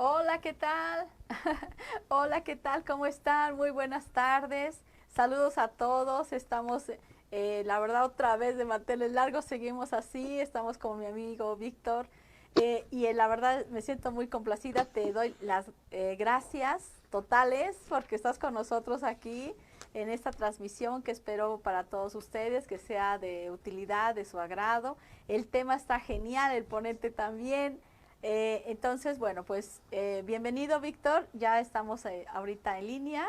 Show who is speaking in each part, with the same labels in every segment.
Speaker 1: Hola, ¿qué tal? Hola, ¿qué tal? ¿Cómo están? Muy buenas tardes. Saludos a todos. Estamos, la verdad, otra vez de manteles largos. Seguimos así. Estamos con mi amigo Víctor. La verdad, me siento muy complacida. Te doy las gracias totales porque estás con nosotros aquí en esta transmisión que espero para todos ustedes que sea de utilidad, de su agrado. El tema está genial, el ponente también. Entonces, bueno, pues bienvenido Víctor, ya estamos ahorita en línea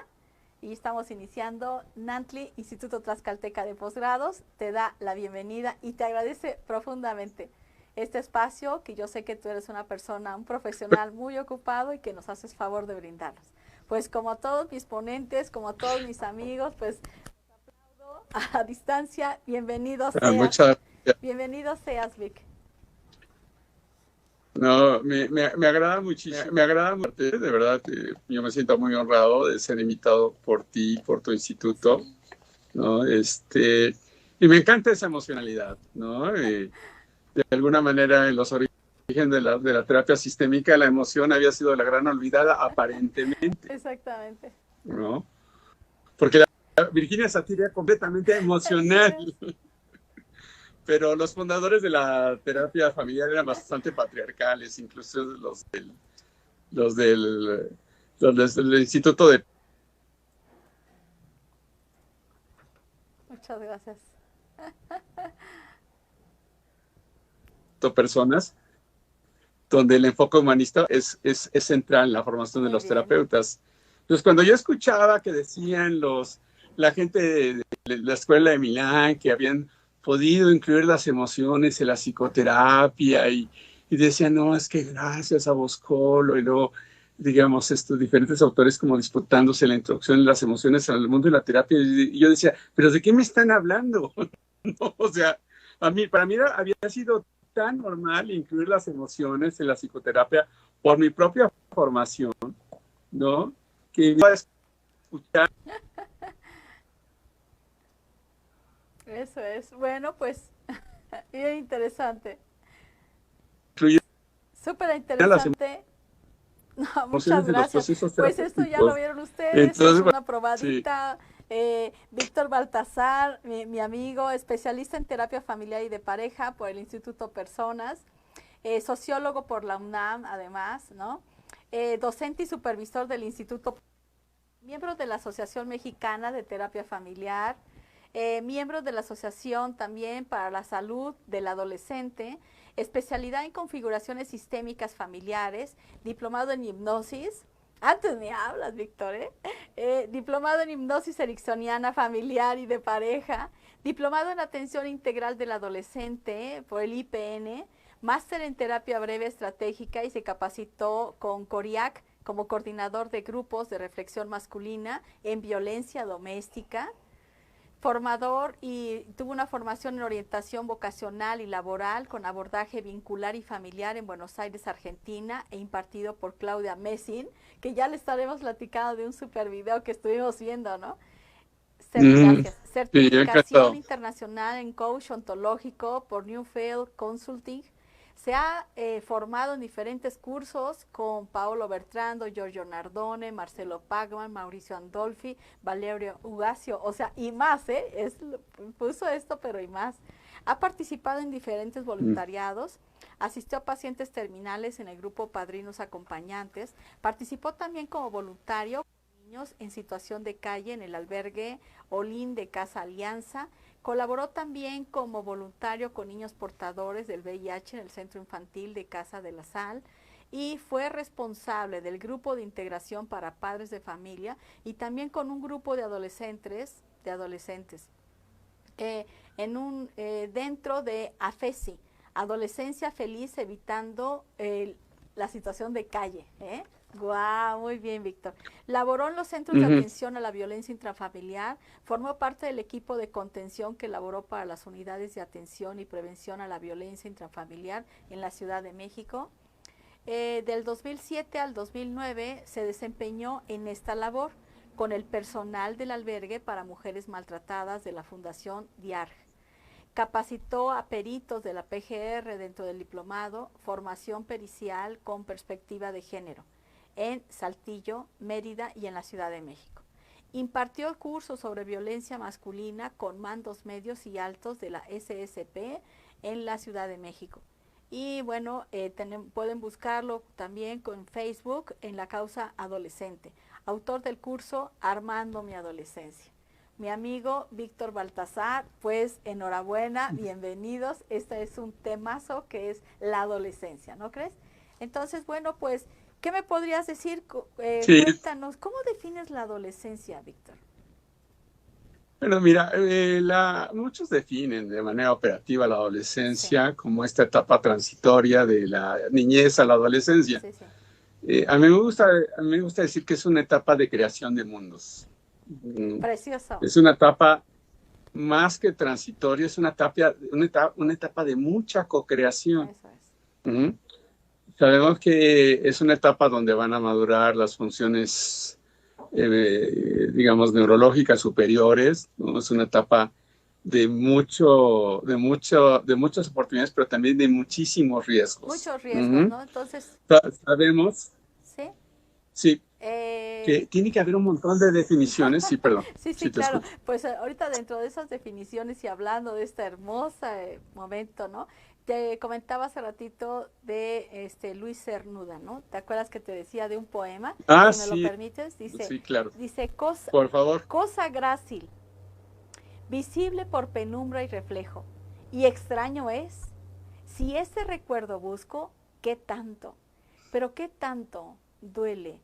Speaker 1: y estamos iniciando. Nantli, Instituto Tlaxcalteca de Posgrados, te da la bienvenida y te agradece profundamente este espacio que yo sé que tú eres una persona, un profesional muy ocupado y que nos haces favor de brindarnos. Pues como a todos mis ponentes, como a todos mis amigos, pues a distancia, bienvenido seas,
Speaker 2: Muchas gracias.
Speaker 1: bienvenido seas Vic.
Speaker 2: No, me agrada muchísimo, me agrada mucho, de verdad, yo me siento muy honrado de ser invitado por ti, por tu instituto,
Speaker 1: Sí.
Speaker 2: ¿no? Y me encanta esa emocionalidad, ¿no? De alguna manera, en los orígenes de la terapia sistémica, la emoción había sido la gran olvidada, aparentemente,
Speaker 1: Exactamente.
Speaker 2: ¿no? Porque la Virginia Satir era completamente
Speaker 1: Así
Speaker 2: emocional.
Speaker 1: es.
Speaker 2: Pero los fundadores de la terapia familiar eran bastante patriarcales, incluso los del, del Instituto de
Speaker 1: Muchas gracias.
Speaker 2: Personas, donde el enfoque humanista es central en la formación de
Speaker 1: Muy
Speaker 2: los
Speaker 1: bien.
Speaker 2: terapeutas. Entonces, cuando yo escuchaba que decían la gente de la escuela de Milán que habían podido incluir las emociones en la psicoterapia y decían, no, es que gracias a Boscolo y luego, digamos, estos diferentes autores como disputándose la introducción de las emociones al mundo de la terapia, y yo decía, pero ¿de qué me están hablando? ¿No? O sea, para mí había sido tan normal incluir las emociones en la psicoterapia por mi propia formación, ¿no? Que iba a escuchar.
Speaker 1: Eso es. Bueno, pues, bien interesante.
Speaker 2: Incluir
Speaker 1: Súper
Speaker 2: las
Speaker 1: interesante. No, muchas
Speaker 2: emociones en los
Speaker 1: gracias.
Speaker 2: procesos
Speaker 1: Pues esto ya lo
Speaker 2: terapéuticos.
Speaker 1: vieron ustedes, es
Speaker 2: Entonces, bueno,
Speaker 1: una
Speaker 2: sí.
Speaker 1: probadita. Víctor Baltazar, mi amigo, especialista en terapia familiar y de pareja por el Instituto Personas, sociólogo por la UNAM, además, ¿no? Docente y supervisor del Instituto, miembro de la Asociación Mexicana de Terapia Familiar, miembro de la Asociación también para la Salud del Adolescente, especialidad en configuraciones sistémicas familiares, diplomado en hipnosis. Antes me hablas, Víctor, ¿eh? Diplomado en hipnosis ericksoniana familiar y de pareja, diplomado en atención integral del adolescente por el IPN, máster en terapia breve estratégica y se capacitó con CORIAC como coordinador de grupos de reflexión masculina en violencia doméstica, formador y tuvo una formación en orientación vocacional y laboral con abordaje vincular y familiar en Buenos Aires, Argentina, e impartido por Claudia Messing, que ya le estaremos platicando de un super video que estuvimos viendo, ¿no? Gracias.
Speaker 2: Sí, yo
Speaker 1: Certificación
Speaker 2: encantado.
Speaker 1: internacional en coach ontológico por Newfield Consulting. Se ha formado en diferentes cursos con Paolo Bertrando, Giorgio Nardone, Marcelo Pagman, Mauricio Andolfi, Valerio Ugacio, o sea, y más, ¿eh? Puso esto, pero y más. Ha participado en diferentes voluntariados, asistió a pacientes terminales en el grupo Padrinos Acompañantes, participó también como voluntario niños en situación de calle en el albergue Olín de Casa Alianza. Colaboró también como voluntario con niños portadores del VIH en el Centro Infantil de Casa de la Sal y fue responsable del grupo de integración para padres de familia y también con un grupo de adolescentes eh, dentro de AFESI, Adolescencia Feliz Evitando la Situación de Calle. Guau, muy bien, Víctor. Laboró en los centros de atención a la violencia intrafamiliar, formó parte del equipo de contención que elaboró para las unidades de atención y prevención a la violencia intrafamiliar en la Ciudad de México. Del 2007 al 2009 se desempeñó en esta labor con el personal del albergue para mujeres maltratadas de la Fundación DIARG. Capacitó a peritos de la PGR dentro del diplomado Formación Pericial con Perspectiva de Género. en Saltillo, Mérida y en la Ciudad de México. Impartió cursos sobre violencia masculina con mandos medios y altos de la SSP en la Ciudad de México. Y bueno, pueden buscarlo también con Facebook en la causa adolescente. Autor del curso Armando mi adolescencia. Mi amigo Víctor Baltasar, pues enhorabuena, bienvenidos. Este es un temazo que es la adolescencia, ¿no crees? Entonces, bueno, pues, ¿qué me podrías decir?
Speaker 2: Sí.
Speaker 1: Cuéntanos, ¿cómo defines la adolescencia, Víctor?
Speaker 2: Bueno, mira, muchos definen de manera operativa la adolescencia como esta etapa transitoria de la niñez a la adolescencia. A mí me gusta decir que es una etapa de creación de mundos.
Speaker 1: Precioso.
Speaker 2: Es una etapa más que transitoria, es una etapa de mucha co-creación.
Speaker 1: Eso es.
Speaker 2: Sabemos que es una etapa donde van a madurar las funciones digamos, neurológicas superiores, ¿no? Es una etapa de muchas oportunidades, pero también de muchísimos riesgos.
Speaker 1: Muchos riesgos, ¿no? Entonces...
Speaker 2: Sabemos,
Speaker 1: ¿sí?
Speaker 2: Sí, que tiene que haber un montón de definiciones, sí, perdón.
Speaker 1: Sí, claro, pues ahorita dentro de esas definiciones y hablando de este hermoso momento, ¿no? Te comentaba hace ratito de Luis Cernuda, ¿no? ¿Te acuerdas que te decía de un poema? Si me lo permites, dice,
Speaker 2: sí, claro.
Speaker 1: Dice,
Speaker 2: por favor.
Speaker 1: Cosa grácil, visible por penumbra y reflejo, y extraño es, si ese recuerdo busco, ¿qué tanto? Pero ¿qué tanto duele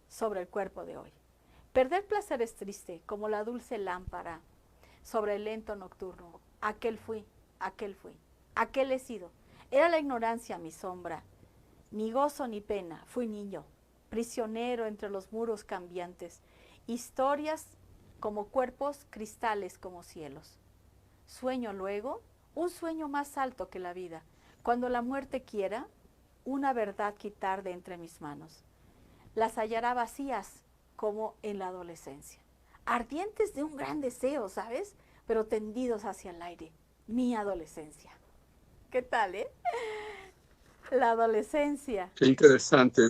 Speaker 1: sobre el cuerpo de hoy? Perder placer es triste, como la dulce lámpara sobre el lento nocturno. Aquel fui, aquel he sido. Era la ignorancia mi sombra, ni gozo ni pena, fui niño, prisionero entre los muros cambiantes, historias como cuerpos, cristales como cielos. Sueño luego, un sueño más alto que la vida, cuando la muerte quiera una verdad quitar de entre mis manos. Las hallará vacías como en la adolescencia, ardientes de un gran deseo, ¿sabes? Pero tendidos hacia el aire, mi adolescencia. ¿Qué tal, La adolescencia.
Speaker 2: Qué interesante.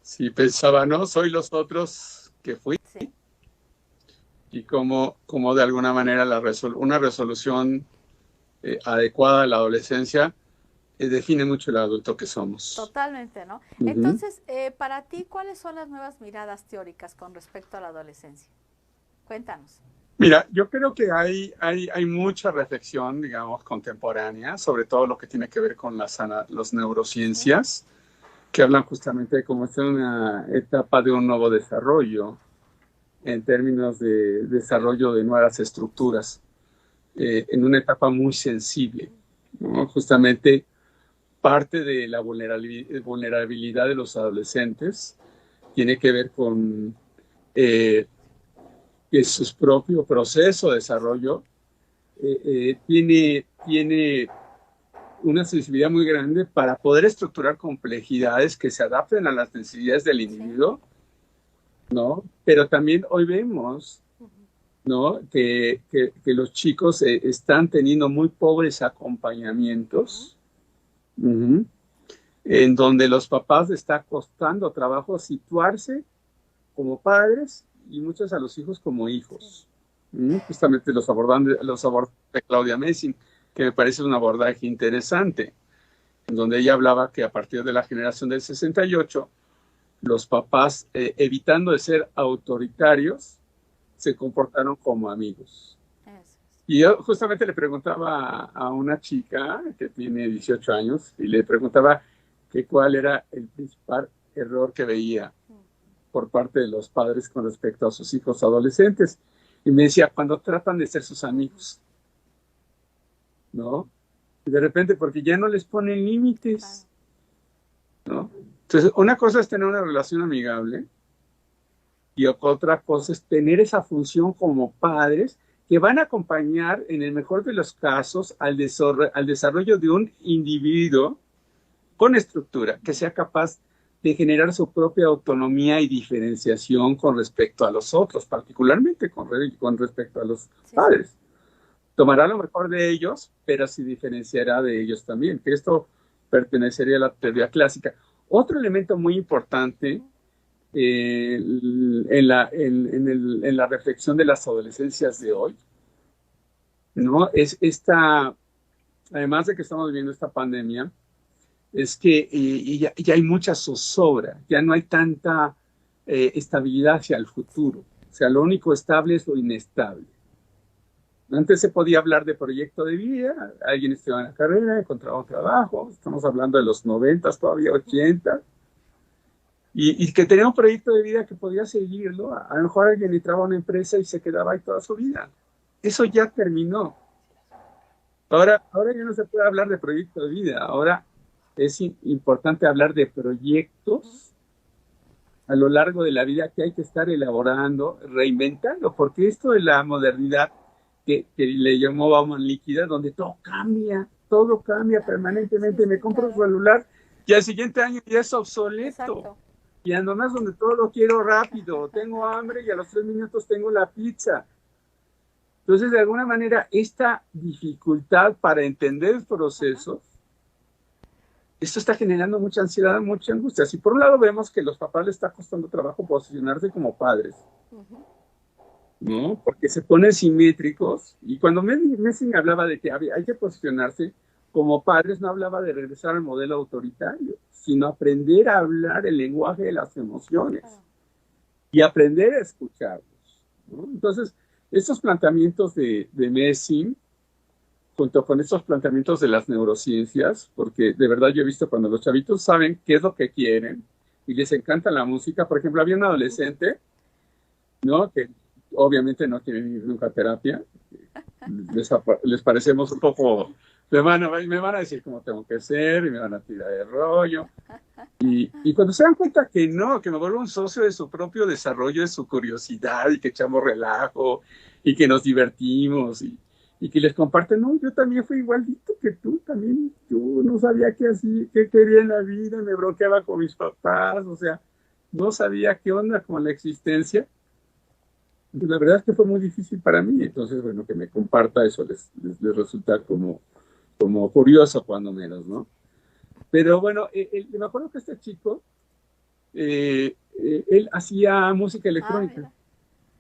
Speaker 2: Sí, pensaba, ¿no? Soy los otros que fui. Sí. Y como de alguna manera una resolución adecuada a la adolescencia define mucho el adulto que somos.
Speaker 1: Totalmente, ¿no? Entonces, para ti, ¿cuáles son las nuevas miradas teóricas con respecto a la adolescencia? Cuéntanos.
Speaker 2: Mira, yo creo que hay mucha reflexión, digamos, contemporánea, sobre todo lo que tiene que ver con las neurociencias, que hablan justamente de cómo es una etapa de un nuevo desarrollo, en términos de desarrollo de nuevas estructuras, en una etapa muy sensible, ¿no? Justamente parte de la vulnerabilidad de los adolescentes tiene que ver con que su propio proceso de desarrollo tiene una sensibilidad muy grande para poder estructurar complejidades que se adapten a las necesidades del individuo, ¿no? Pero también hoy vemos, ¿no? que los chicos están teniendo muy pobres acompañamientos, en donde los papás les está costando trabajo situarse como padres y muchos a los hijos como hijos. Justamente los aborda Claudia Messing, que me parece un abordaje interesante, en donde ella hablaba que a partir de la generación del 68, los papás, evitando de ser autoritarios, se comportaron como amigos. Y yo justamente le preguntaba a una chica que tiene 18 años, y le preguntaba que cuál era el principal error que veía por parte de los padres con respecto a sus hijos adolescentes. Y me decía, cuando tratan de ser sus amigos, ¿no? Y de repente, porque ya no les ponen límites, ¿no? Entonces, una cosa es tener una relación amigable y otra cosa es tener esa función como padres que van a acompañar, en el mejor de los casos, al desarrollo de un individuo con estructura, que sea capaz de generar su propia autonomía y diferenciación con respecto a los otros, particularmente con respecto a los padres. Tomará lo mejor de ellos, pero se diferenciará de ellos también, que esto pertenecería a la teoría clásica. Otro elemento muy importante en la reflexión de las adolescencias de hoy, ¿no? Es esta, además de que estamos viviendo esta pandemia, es que ya hay mucha zozobra, ya no hay tanta estabilidad hacia el futuro. O sea, lo único estable es lo inestable. Antes se podía hablar de proyecto de vida, alguien estudiaba en la carrera, encontraba un trabajo, estamos hablando de los 90, todavía 80, y que tenía un proyecto de vida que podía seguirlo. A lo mejor alguien entraba a una empresa y se quedaba ahí toda su vida. Eso ya terminó. Ahora ya no se puede hablar de proyecto de vida, ahora es importante hablar de proyectos a lo largo de la vida que hay que estar elaborando, reinventando, porque esto de la modernidad que le llamó Bauman líquida, donde todo cambia permanentemente. Me compro un celular y al siguiente año ya es obsoleto.
Speaker 1: Exacto.
Speaker 2: Y además donde todo lo quiero rápido, tengo hambre y a los 3 minutos tengo la pizza. Entonces, de alguna manera, esta dificultad para entender procesos, esto está generando mucha ansiedad, mucha angustia. Si por un lado vemos que a los papás les está costando trabajo posicionarse como padres, ¿no? Porque se ponen simétricos. Y cuando Messing hablaba de que hay que posicionarse como padres, no hablaba de regresar al modelo autoritario, sino aprender a hablar el lenguaje de las emociones y aprender a escucharlos, ¿no? Entonces, estos planteamientos de Messing, junto con estos planteamientos de las neurociencias, porque de verdad yo he visto cuando los chavitos saben qué es lo que quieren y les encanta la música. Por ejemplo, había un adolescente, ¿no?, que obviamente no quiere ir nunca a terapia, les parecemos un poco, me van a decir cómo tengo que ser y me van a tirar de rollo. Y cuando se dan cuenta que no, que me vuelvo un socio de su propio desarrollo, de su curiosidad, y que echamos relajo y que nos divertimos y que les comparten, no, yo también fui igualito que tú, también yo no sabía qué quería en la vida, me bronqueaba con mis papás, o sea, no sabía qué onda con la existencia. La verdad es que fue muy difícil para mí. Entonces, bueno, que me comparta eso les resulta como curioso, cuando menos, ¿no? Pero bueno, me acuerdo que este chico, él hacía música electrónica,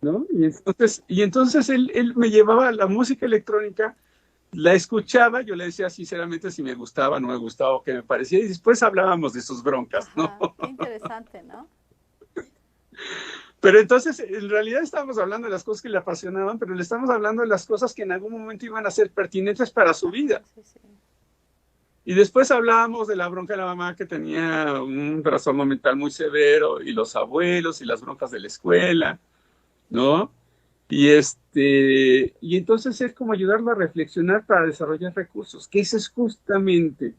Speaker 2: ¿no? Y entonces él me llevaba la música electrónica, la escuchaba, yo le decía sinceramente si me gustaba, no me gustaba, o qué me parecía, y después hablábamos de sus broncas, ¿no?
Speaker 1: Qué interesante, ¿no?
Speaker 2: Pero entonces, en realidad estábamos hablando de las cosas que le apasionaban, pero le estamos hablando de las cosas que en algún momento iban a ser pertinentes para su vida.
Speaker 1: Sí, sí.
Speaker 2: Y después hablábamos de la bronca de la mamá, que tenía un trastorno mental muy severo, y los abuelos, y las broncas de la escuela, ¿no? Y entonces es como ayudarlo a reflexionar para desarrollar recursos, que eso es justamente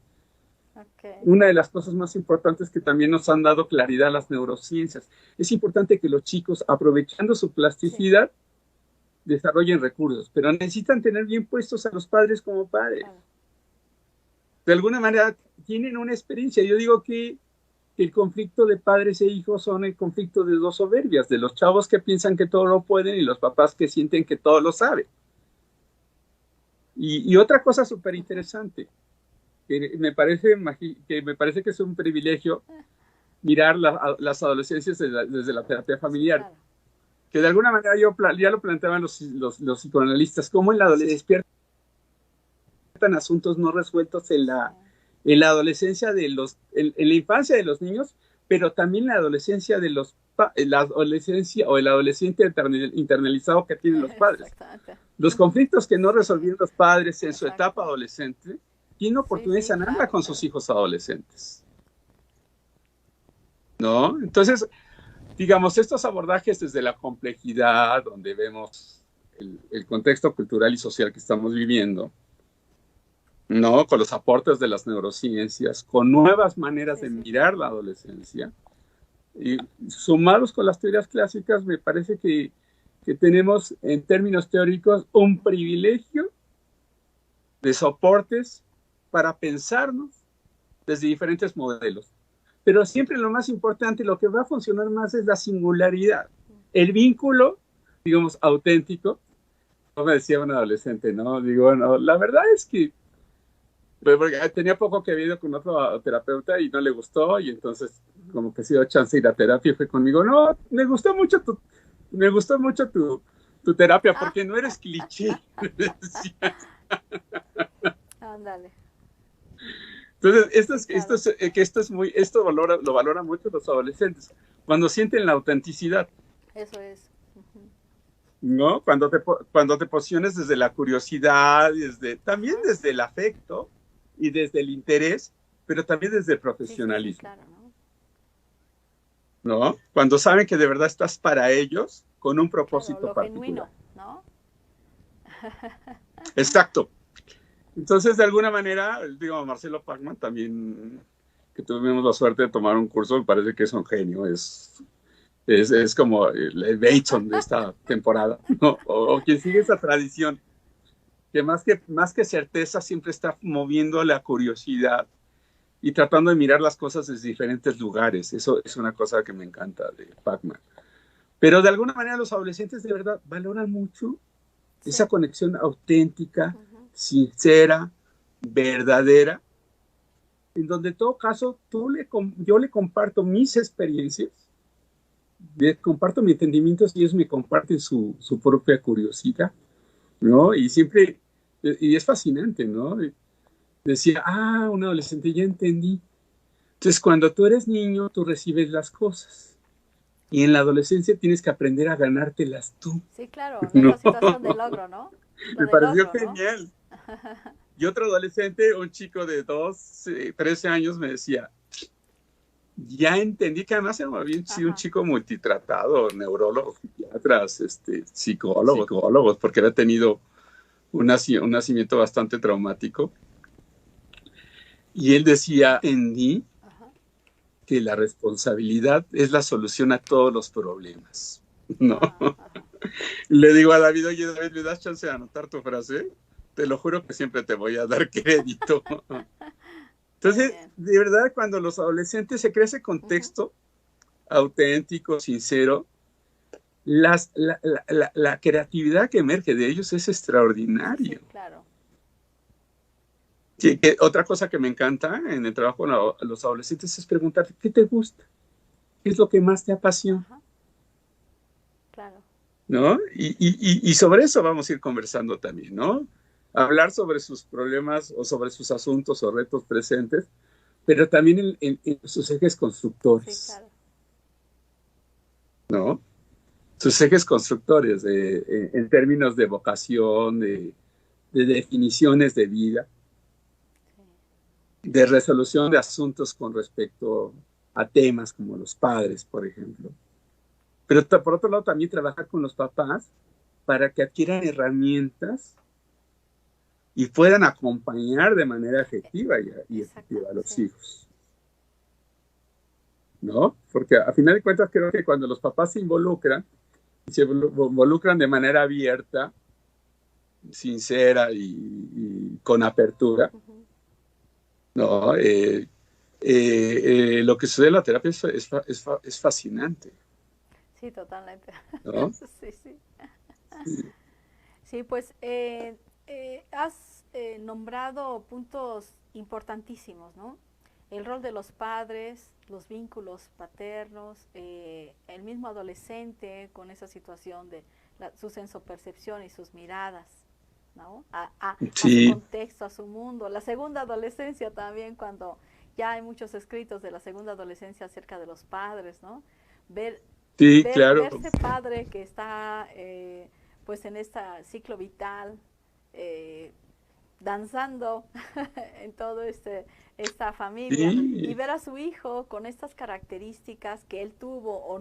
Speaker 2: una de las cosas más importantes que también nos han dado claridad las neurociencias. Es importante que los chicos, aprovechando su plasticidad, desarrollen recursos, pero necesitan tener bien puestos a los padres como padres. De alguna manera tienen una experiencia. Yo digo que el conflicto de padres e hijos son el conflicto de dos soberbias, de los chavos que piensan que todo lo pueden y los papás que sienten que todo lo saben. Y otra cosa súper interesante, que me parece que es un privilegio mirar las adolescencias desde la terapia familiar, claro, que de alguna manera ya lo planteaban los psicoanalistas, cómo en la adolescencia despiertan asuntos no resueltos en la adolescencia en la infancia de los niños, pero también en la adolescencia de la adolescencia o el adolescente internalizado que tienen los padres. Los conflictos que no resolvieron los padres en su etapa adolescente, tiene oportunidad de sanarla con sus hijos adolescentes, ¿no? Entonces, digamos, estos abordajes desde la complejidad, donde vemos el contexto cultural y social que estamos viviendo, ¿no? Con los aportes de las neurociencias, con nuevas maneras de mirar la adolescencia, y sumados con las teorías clásicas, me parece que tenemos, en términos teóricos, un privilegio de soportes para pensarnos desde diferentes modelos. Pero siempre lo más importante, lo que va a funcionar más es la singularidad, el vínculo, digamos, auténtico. Como me decía un adolescente, ¿no? Digo, no, la verdad es que Porque tenía poco que había ido con otro terapeuta y no le gustó, y entonces como que se dio chance de ir a terapia y fue conmigo, no, me gustó mucho tu terapia,
Speaker 1: Ah,
Speaker 2: porque no eres cliché.
Speaker 1: ándale.
Speaker 2: Entonces,
Speaker 1: Sí, claro.
Speaker 2: lo valora mucho los adolescentes, cuando sienten la autenticidad,
Speaker 1: Eso es. Ujú.
Speaker 2: ¿no? Cuando te posiciones desde la curiosidad, también
Speaker 1: Ajá.
Speaker 2: desde el afecto y desde el interés, pero también desde el
Speaker 1: Sí, sí, sí,
Speaker 2: profesionalismo,
Speaker 1: claro, ¿no?
Speaker 2: ¿no? Cuando saben que de verdad estás para ellos con un
Speaker 1: Claro,
Speaker 2: propósito
Speaker 1: lo
Speaker 2: particular.
Speaker 1: genuino, ¿no?
Speaker 2: Exacto. Entonces, de alguna manera, digo, Marcelo Pacman también, que tuvimos la suerte de tomar un curso, me parece que es un genio, es como el Bateson de esta temporada, ¿no? O quien sigue esa tradición, que más que certeza siempre está moviendo la curiosidad y tratando de mirar las cosas desde diferentes lugares. Eso es una cosa que me encanta de Pacman. Pero de alguna manera los adolescentes de verdad valoran mucho esa
Speaker 1: Sí.
Speaker 2: conexión auténtica,
Speaker 1: Ujú.
Speaker 2: sincera, verdadera, en donde en todo caso yo le comparto mis experiencias, le comparto mis entendimientos y ellos me comparten su propia curiosidad, ¿no? Y siempre, y es fascinante, ¿no? Decía, un adolescente, ya entendí. Entonces, cuando tú eres niño, tú recibes las cosas. Y en la adolescencia tienes que aprender a ganártelas tú,
Speaker 1: Sí, claro, en esa
Speaker 2: ¿no?
Speaker 1: situación de logro, ¿no? Lo
Speaker 2: Me
Speaker 1: de
Speaker 2: pareció
Speaker 1: logro, ¿no?
Speaker 2: genial. Y otro adolescente, un chico de 13 años, me decía, ya entendí que además era bien sido un
Speaker 1: Ajá.
Speaker 2: chico multitratado, neurólogos, psiquiatras, psicólogos, porque había tenido un nacimiento bastante traumático. Y él decía, entendí
Speaker 1: Ajá.
Speaker 2: que la responsabilidad es la solución a todos los problemas, ¿no?
Speaker 1: Ajá.
Speaker 2: Le digo a David, oye, David, ¿me das chance de anotar tu frase? Te lo juro que siempre te voy a dar crédito.
Speaker 1: Muy
Speaker 2: Entonces,
Speaker 1: bien.
Speaker 2: de verdad, cuando los adolescentes se crea ese
Speaker 1: Ujú.
Speaker 2: contexto auténtico, sincero, la creatividad que emerge de ellos es
Speaker 1: Sí, sí,
Speaker 2: extraordinario.
Speaker 1: claro.
Speaker 2: Sí, otra cosa que me encanta en el trabajo con los adolescentes es preguntar, ¿qué te gusta? ¿Qué es lo que más te apasiona?
Speaker 1: Ajá. Claro.
Speaker 2: ¿No? Y sobre eso vamos a ir conversando también, ¿no? Hablar sobre sus problemas o sobre sus asuntos o retos presentes, pero también en sus ejes
Speaker 1: Sí,
Speaker 2: constructores,
Speaker 1: claro.
Speaker 2: ¿no? Sus ejes constructores en términos de vocación, de definiciones de vida,
Speaker 1: Sí.
Speaker 2: de resolución de asuntos con respecto a temas como los padres, por ejemplo. Pero por otro lado, también trabajar con los papás para que adquieran herramientas y puedan acompañar de manera efectiva y
Speaker 1: Exacto,
Speaker 2: efectiva a los
Speaker 1: sí.
Speaker 2: hijos, ¿no? Porque a final de cuentas creo que cuando los papás se involucran de manera abierta, sincera y con apertura,
Speaker 1: Ujú.
Speaker 2: ¿no? Lo que sucede en la terapia es fascinante,
Speaker 1: Sí, totalmente.
Speaker 2: ¿no?
Speaker 1: Sí, sí.
Speaker 2: Sí,
Speaker 1: Sí, pues has nombrado puntos importantísimos, ¿no? El rol de los padres, los vínculos paternos, el mismo adolescente con esa situación de su sensopercepción y sus miradas, ¿no? A su
Speaker 2: sí,
Speaker 1: contexto, a su mundo. La segunda adolescencia también, cuando ya hay muchos escritos de la segunda adolescencia acerca de los padres, ¿no? Ver,
Speaker 2: sí, claro.
Speaker 1: verse padre que está pues en este ciclo vital, eh, danzando en todo esta familia y
Speaker 2: Sí,
Speaker 1: ver a su hijo con estas características que él tuvo o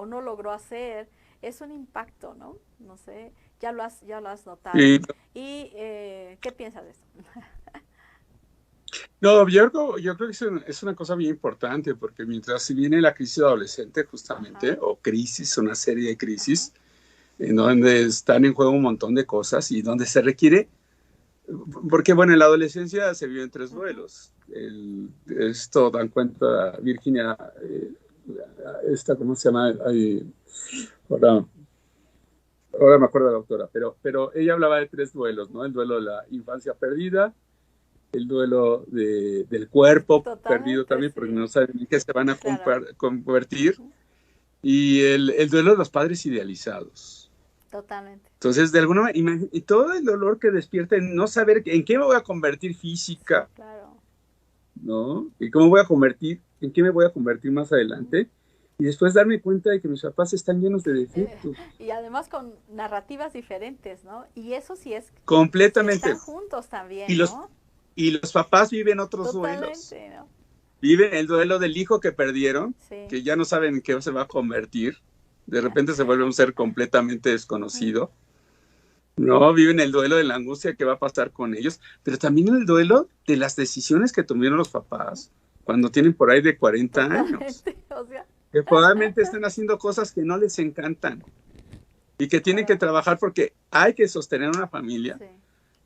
Speaker 1: no logró hacer, es un impacto, ¿no? No sé, ya lo has notado.
Speaker 2: sí.
Speaker 1: ¿Y qué piensas de esto?
Speaker 2: No, yo creo que es una cosa bien importante porque mientras si viene la crisis adolescente
Speaker 1: Ajá,
Speaker 2: justamente, o crisis, una serie de
Speaker 1: ajá,
Speaker 2: crisis, en donde están en juego un montón de cosas y donde se requiere, porque bueno, en la adolescencia se viven tres
Speaker 1: uh-huh,
Speaker 2: duelos. Esto dan cuenta Virginia, esta, ¿cómo se llama? Ahora, me acuerdo de la autora, pero ella hablaba de tres duelos, ¿no? El duelo de la infancia perdida, el duelo del cuerpo perdido
Speaker 1: Totalmente,
Speaker 2: también, porque
Speaker 1: sí.
Speaker 2: no saben en qué se van a
Speaker 1: Claro.
Speaker 2: convertir, y el duelo de los padres idealizados.
Speaker 1: Totalmente.
Speaker 2: Entonces, de alguna manera, y todo el dolor que despierta en no saber en qué me voy a convertir
Speaker 1: Sí,
Speaker 2: física,
Speaker 1: claro.
Speaker 2: ¿no? Y cómo voy a convertir, en qué me voy a convertir más adelante, y después darme cuenta de que mis papás están llenos de
Speaker 1: Eh,
Speaker 2: defectos.
Speaker 1: y además con narrativas diferentes, ¿no? Y eso sí es, si
Speaker 2: Completamente.
Speaker 1: están juntos
Speaker 2: Y
Speaker 1: también,
Speaker 2: los,
Speaker 1: ¿no?
Speaker 2: y los papás viven otros duelos.
Speaker 1: Totalmente, ¿no?
Speaker 2: Viven el duelo del hijo que perdieron,
Speaker 1: Sí.
Speaker 2: que ya no saben en qué se va a convertir. De repente se vuelve un ser completamente
Speaker 1: Ujú.
Speaker 2: desconocido. No, viven el duelo de la angustia que va a pasar con ellos, pero también el duelo de las decisiones que tomaron los papás cuando tienen por ahí de 40 años,
Speaker 1: Totalmente, o sea,
Speaker 2: que probablemente están haciendo cosas que no les encantan y que tienen que
Speaker 1: claro,
Speaker 2: trabajar porque hay que sostener una familia,
Speaker 1: sí,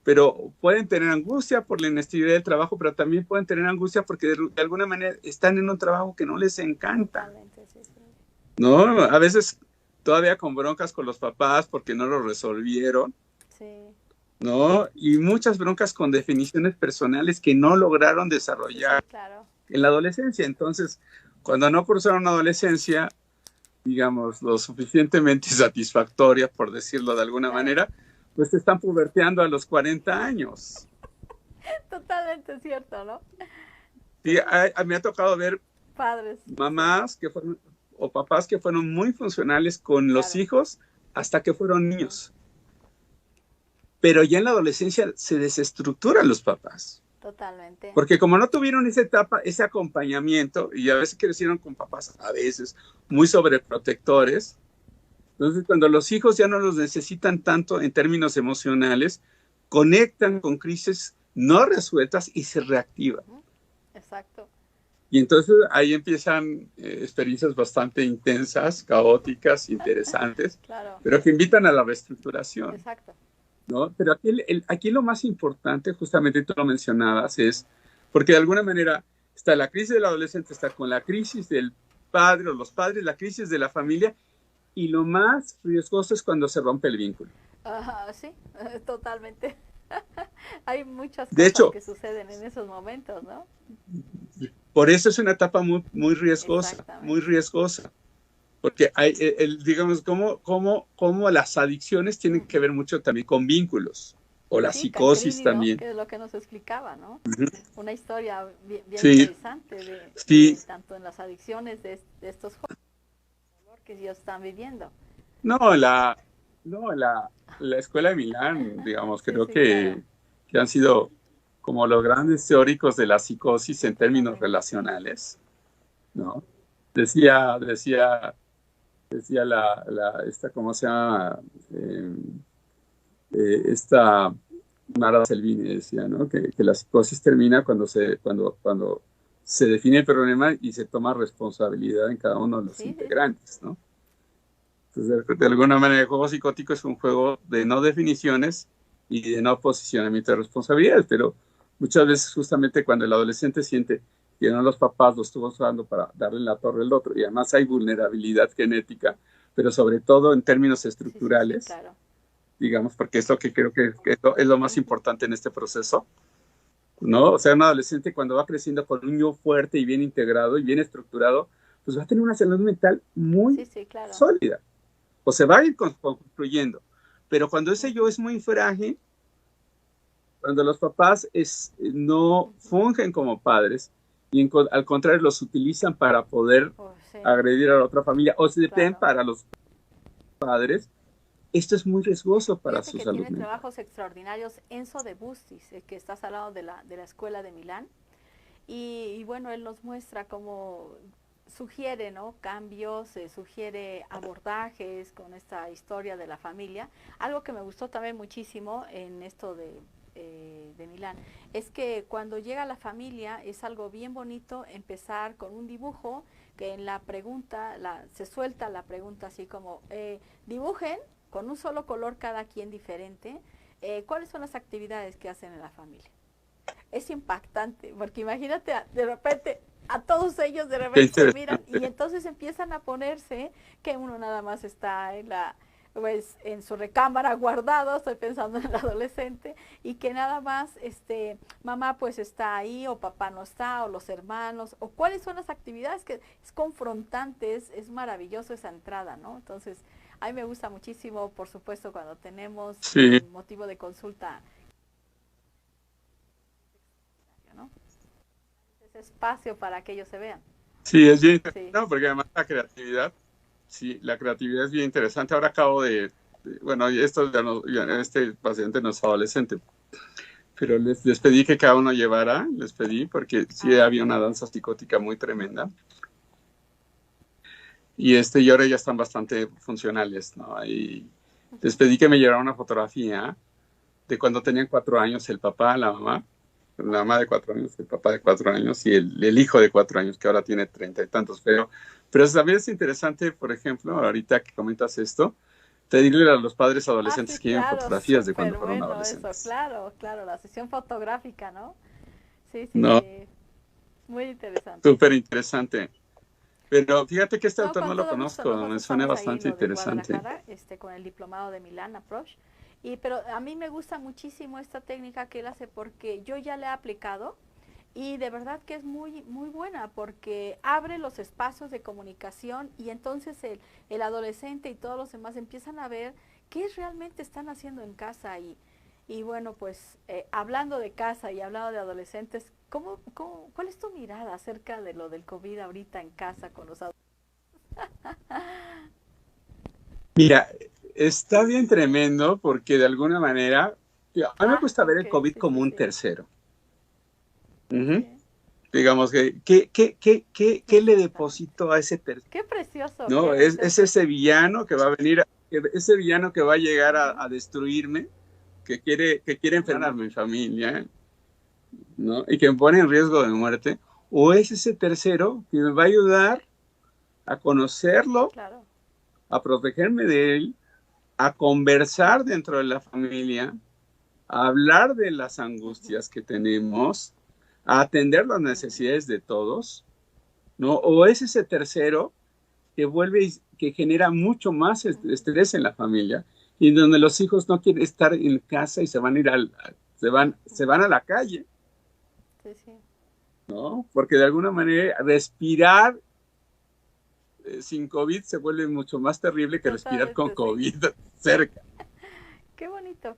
Speaker 2: pero pueden tener angustia por la inestabilidad del trabajo, pero también pueden tener angustia porque de alguna manera están en un trabajo que no les encanta,
Speaker 1: totalmente, sí, sí,
Speaker 2: ¿no? A veces todavía con broncas con los papás porque no lo resolvieron,
Speaker 1: sí,
Speaker 2: ¿no? Y muchas broncas con definiciones personales que no lograron
Speaker 1: sí, sí,
Speaker 2: desarrollar
Speaker 1: claro,
Speaker 2: en la adolescencia. Entonces, cuando no cruzaron una adolescencia, digamos, lo suficientemente satisfactoria, por decirlo de alguna
Speaker 1: claro,
Speaker 2: manera, pues están puberteando a los 40 años.
Speaker 1: totalmente cierto, ¿no?
Speaker 2: Sí, me ha tocado ver
Speaker 1: Padres, sí,
Speaker 2: mamás que fueron, o papás que fueron muy funcionales con los
Speaker 1: claro,
Speaker 2: hijos hasta que fueron
Speaker 1: sí,
Speaker 2: niños. Pero ya en la adolescencia se desestructuran los papás.
Speaker 1: totalmente,
Speaker 2: Porque como no tuvieron esa etapa, ese acompañamiento, y a veces crecieron con papás, a veces muy sobreprotectores, entonces cuando los hijos ya no los necesitan tanto en términos emocionales, conectan con crisis no resueltas y se reactivan.
Speaker 1: ujú, exacto,
Speaker 2: Y entonces ahí empiezan experiencias bastante intensas, caóticas, interesantes,
Speaker 1: claro,
Speaker 2: pero que invitan a la reestructuración,
Speaker 1: exacto,
Speaker 2: ¿no? Pero aquí lo más importante, justamente tú lo mencionabas, es porque de alguna manera está la crisis del adolescente, está con la crisis del padre o los padres, la crisis de la familia, y lo más riesgoso es cuando se rompe el vínculo.
Speaker 1: ajá, sí, totalmente. Hay muchas
Speaker 2: De
Speaker 1: cosas
Speaker 2: hecho,
Speaker 1: que suceden en esos momentos, ¿no?
Speaker 2: por eso es una etapa muy
Speaker 1: Exactamente.
Speaker 2: riesgosa, porque hay, digamos, como las adicciones tienen que
Speaker 1: Ujú.
Speaker 2: ver mucho también con vínculos, o la
Speaker 1: Sí,
Speaker 2: psicosis
Speaker 1: Cancrínido,
Speaker 2: también.
Speaker 1: que es lo que nos explicaba, ¿no?
Speaker 2: Uh -huh.
Speaker 1: Una historia bien, bien
Speaker 2: Sí,
Speaker 1: interesante
Speaker 2: sí,
Speaker 1: tanto en las adicciones de estos jóvenes que ellos están viviendo.
Speaker 2: no, no la escuela de Milán, digamos,
Speaker 1: Sí,
Speaker 2: creo
Speaker 1: sí, claro,
Speaker 2: que han sido como los grandes teóricos de la psicosis en términos
Speaker 1: totalmente.
Speaker 2: relacionales, ¿no? Decía esta, ¿cómo se llama? Eh, esta Mara Selvini decía, ¿no? Que la psicosis termina cuando se define el problema y se toma responsabilidad en cada uno de los
Speaker 1: Sí, sí, sí.
Speaker 2: integrantes, ¿no? Entonces, de alguna manera, el juego psicótico es un juego de no definiciones y de no posicionamiento de responsabilidades, pero muchas veces justamente cuando el adolescente siente que no los papás lo estuvo usando para darle la torre al otro, y además hay vulnerabilidad genética, pero sobre todo en términos
Speaker 1: Sí, sí, sí,
Speaker 2: estructurales,
Speaker 1: claro.
Speaker 2: digamos, porque es lo que creo que es lo más
Speaker 1: Ujú.
Speaker 2: importante en este proceso, ¿no? O sea, un adolescente cuando va creciendo con un yo fuerte y bien integrado y bien estructurado, pues va a tener una salud mental muy
Speaker 1: Sí, sí, claro.
Speaker 2: sólida, o se va a ir construyendo. Pero cuando ese yo
Speaker 1: Ujú,
Speaker 2: es muy frágil, cuando los papás no
Speaker 1: ujú.
Speaker 2: fungen como padres y al contrario los utilizan para poder
Speaker 1: Oh, sí,
Speaker 2: agredir a la otra familia o se ven
Speaker 1: claro.
Speaker 2: para los padres, esto es muy riesgoso para
Speaker 1: Fíjate
Speaker 2: su
Speaker 1: que
Speaker 2: salud
Speaker 1: tiene
Speaker 2: mental.
Speaker 1: trabajos extraordinarios Enzo de Bustis, que estás hablando de la escuela de Milán. Y bueno, él nos muestra cómo sugiere, ¿no? Cambios, sugiere abordajes con esta historia de la familia. Algo que me gustó también muchísimo en esto de Milán es que cuando llega la familia es algo bien bonito empezar con un dibujo que en la pregunta se suelta la pregunta así como dibujen con un solo color cada quien diferente cuáles son las actividades que hacen en la familia. Es impactante, porque imagínate de repente a todos ellos de
Speaker 2: Qué
Speaker 1: repente se miran y
Speaker 2: interesante.
Speaker 1: entonces empiezan a ponerse que uno nada más está en la pues en su recámara guardado, estoy pensando en el adolescente, y que nada más mamá pues está ahí o papá no está o los hermanos, o cuáles son las actividades que es confrontante, es maravilloso esa entrada, ¿no? Entonces, a mí me gusta muchísimo, por supuesto, cuando tenemos
Speaker 2: Sí,
Speaker 1: motivo de consulta, ¿no? Ese espacio para que ellos se vean.
Speaker 2: sí, es bien
Speaker 1: Sí.
Speaker 2: interesante, no, porque además la creatividad, sí, la creatividad es bien interesante. Ahora acabo bueno, esto este paciente no es adolescente, pero les pedí que cada uno llevara, les pedí, porque sí había una danza psicótica muy tremenda. Y ahora ya están bastante funcionales, ¿no? Y les pedí que me llevaran una fotografía de cuando tenían 4 años el papá, la mamá de 4 años, el papá de 4 años y el hijo de 4 años, que ahora tiene 30 y tantos. Pero también es interesante, por ejemplo, ahorita que comentas esto, pedirle a los padres adolescentes
Speaker 1: Sí,
Speaker 2: que lleven
Speaker 1: claro,
Speaker 2: fotografías de
Speaker 1: súper
Speaker 2: cuando fueron
Speaker 1: bueno eso,
Speaker 2: adolescentes.
Speaker 1: claro, claro, la sesión fotográfica, ¿no? Sí, sí,
Speaker 2: No,
Speaker 1: sí, muy interesante.
Speaker 2: súper interesante. Pero fíjate que este
Speaker 1: No,
Speaker 2: autor
Speaker 1: con
Speaker 2: no lo
Speaker 1: todo gusto.
Speaker 2: conozco, me
Speaker 1: Nosotros
Speaker 2: suena
Speaker 1: estamos ahí,
Speaker 2: bastante
Speaker 1: lo de
Speaker 2: interesante.
Speaker 1: Guadalajara, con el diplomado de Milán Approach. Pero a mí me gusta muchísimo esta técnica que él hace porque yo ya le he aplicado y de verdad que es muy, muy buena porque abre los espacios de comunicación y entonces el adolescente y todos los demás empiezan a ver qué realmente están haciendo en casa y bueno, pues hablando de casa y hablando de adolescentes, ¿cuál es tu mirada acerca de lo del COVID ahorita en casa con los adolescentes?
Speaker 2: Mira, está bien tremendo porque de alguna manera, a mí me gusta ver
Speaker 1: Ok,
Speaker 2: el COVID
Speaker 1: sí,
Speaker 2: como
Speaker 1: sí,
Speaker 2: un
Speaker 1: sí.
Speaker 2: tercero. Ujú.
Speaker 1: Sí,
Speaker 2: Digamos que, ¿qué
Speaker 1: me
Speaker 2: le
Speaker 1: gusta.
Speaker 2: deposito a ese tercero?
Speaker 1: Qué precioso,
Speaker 2: ¿No?
Speaker 1: qué
Speaker 2: Es
Speaker 1: bonito.
Speaker 2: ese villano que va a venir, ese villano que va a llegar
Speaker 1: Ujú.
Speaker 2: a destruirme, que quiere enfermar a mi familia, ¿no? Y que me pone en riesgo de muerte. O es ese tercero que me va a ayudar a conocerlo,
Speaker 1: Claro.
Speaker 2: a protegerme de él, a conversar dentro de la familia, a hablar de las
Speaker 1: Ujú.
Speaker 2: angustias que tenemos, a atender las necesidades de todos, ¿no? O es ese tercero que que genera mucho más estrés en la familia y donde los hijos no quieren estar en casa y se van a ir se van a la calle,
Speaker 1: Sí, sí.
Speaker 2: ¿no? Porque de alguna manera respirar sin COVID se vuelve mucho más terrible que respirar con
Speaker 1: Totalmente, sí.
Speaker 2: COVID cerca,
Speaker 1: Qué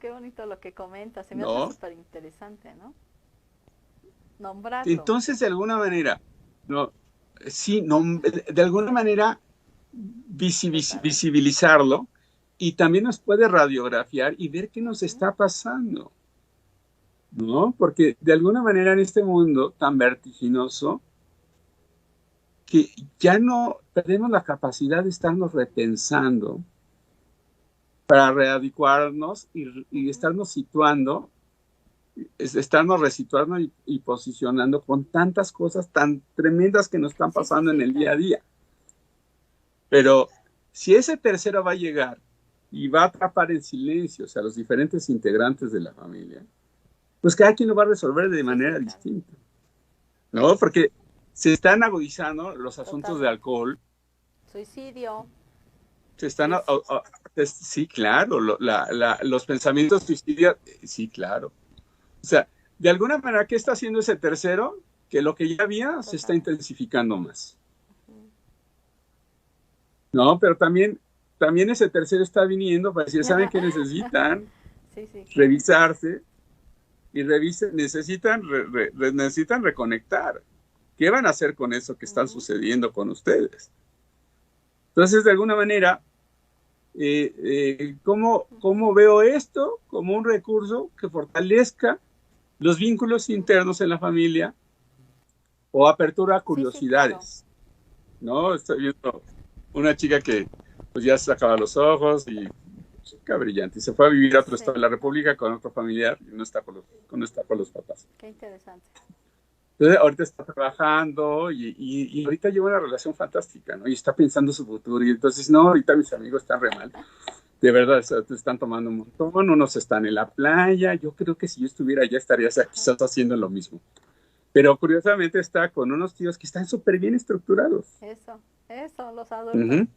Speaker 1: bonito lo que comentas. Se me hace
Speaker 2: ¿no?
Speaker 1: súper interesante, ¿no? Nombrarlo.
Speaker 2: Entonces, de alguna manera, no, sí, no, de alguna manera
Speaker 1: Totalmente.
Speaker 2: visibilizarlo y también nos puede radiografiar y ver qué nos
Speaker 1: Ujú.
Speaker 2: está pasando, ¿no? Porque de alguna manera en este mundo tan vertiginoso que ya no perdemos la capacidad de estarnos repensando para readecuarnos y
Speaker 1: Ujú.
Speaker 2: estarnos situando, estarnos resituando y posicionando con tantas cosas tan tremendas que nos están
Speaker 1: Sí, sí,
Speaker 2: pasando en
Speaker 1: sí,
Speaker 2: el día a
Speaker 1: claro.
Speaker 2: día. Pero si ese tercero va a llegar y va a atrapar en silencio, o sea, los diferentes integrantes de la familia, pues cada quien lo va a resolver de
Speaker 1: Sí, sí,
Speaker 2: manera
Speaker 1: claro.
Speaker 2: distinta, ¿no? Porque se están agudizando los asuntos de
Speaker 1: Totalmente.
Speaker 2: alcohol,
Speaker 1: Suicidio.
Speaker 2: se están,
Speaker 1: Sí, sí.
Speaker 2: sí, claro, los pensamientos suicidas, sí, claro. O sea, de alguna manera, ¿qué está haciendo ese tercero? Que lo que ya había se está
Speaker 1: Totalmente.
Speaker 2: intensificando más,
Speaker 1: Ujú.
Speaker 2: ¿no? Pero también ese tercero está viniendo para decir, ¿saben qué necesitan?
Speaker 1: Sí, sí, claro.
Speaker 2: Revisarse y necesitan reconectar. ¿Qué van a hacer con eso que están
Speaker 1: Ujú.
Speaker 2: sucediendo con ustedes? Entonces, de alguna manera,
Speaker 1: Ujú.
Speaker 2: ¿cómo veo esto? Como un recurso que fortalezca los vínculos
Speaker 1: Ujú.
Speaker 2: internos en la familia o apertura a
Speaker 1: Sí, sí, claro.
Speaker 2: curiosidades, ¿no? Estoy viendo una chica que pues ya sacaba los ojos y chica brillante, y se fue a vivir a otro estado de
Speaker 1: Sí.
Speaker 2: la
Speaker 1: Ajá.
Speaker 2: República con otro familiar y no está con los papás.
Speaker 1: Qué interesante.
Speaker 2: Entonces, ahorita está trabajando y ahorita lleva una relación fantástica, ¿no? Y está pensando su futuro. Y entonces, no, ahorita mis amigos están re mal. De verdad, están tomando un montón, unos están en la playa. Yo creo que si yo estuviera allá estaría
Speaker 1: Ajá.
Speaker 2: quizás haciendo lo mismo. Pero curiosamente está con unos tíos que están súper bien estructurados.
Speaker 1: Eso, los adultos.
Speaker 2: Uh -huh.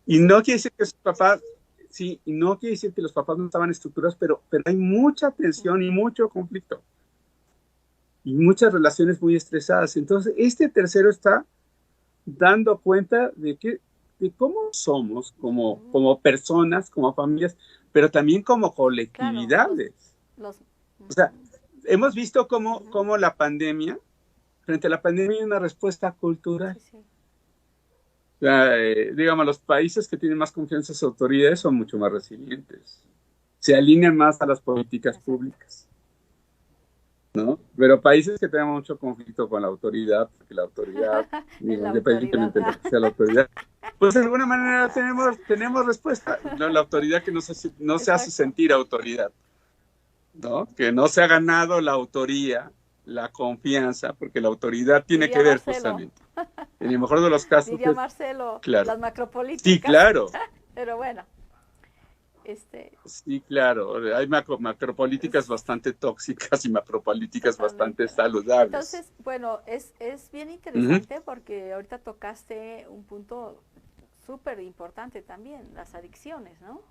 Speaker 2: Y no quiere decir que sus papás sí, y no quiere decir que los papás no estaban estructurados, pero hay mucha tensión y mucho conflicto y muchas relaciones muy estresadas. Entonces, este tercero está dando cuenta de cómo somos como personas, como familias, pero también como
Speaker 1: Claro,
Speaker 2: colectividades.
Speaker 1: los,
Speaker 2: O sea, hemos visto cómo la pandemia, frente a la pandemia hay una respuesta cultural.
Speaker 1: sí, sí.
Speaker 2: O sea, digamos, los países que tienen más confianza en sus autoridades son mucho más resilientes. Se alinean más a las políticas
Speaker 1: Exacto.
Speaker 2: públicas, ¿no? Pero países que tengan mucho conflicto con la autoridad, porque la autoridad,
Speaker 1: En
Speaker 2: digo,
Speaker 1: la autoridad.
Speaker 2: independientemente de lo que sea la autoridad, pues de alguna manera tenemos respuesta. ¿No? La autoridad que no se hace
Speaker 1: Exacto.
Speaker 2: sentir autoridad, ¿no? Que no se ha ganado la autoría, la confianza, porque la autoridad tiene
Speaker 1: Diría
Speaker 2: que ver
Speaker 1: Marcelo,
Speaker 2: justamente. En el mejor de los casos
Speaker 1: diría
Speaker 2: es,
Speaker 1: Marcelo,
Speaker 2: claro,
Speaker 1: las
Speaker 2: sí,
Speaker 1: macropolíticas.
Speaker 2: claro,
Speaker 1: Pero bueno, este,
Speaker 2: sí, claro. Hay macropolíticas
Speaker 1: es
Speaker 2: bastante tóxicas y macropolíticas bastante
Speaker 1: totalmente, ¿no?
Speaker 2: saludables.
Speaker 1: Entonces, bueno, es bien
Speaker 2: Uh -huh,
Speaker 1: interesante porque ahorita tocaste un punto súper importante también, las adicciones, ¿no?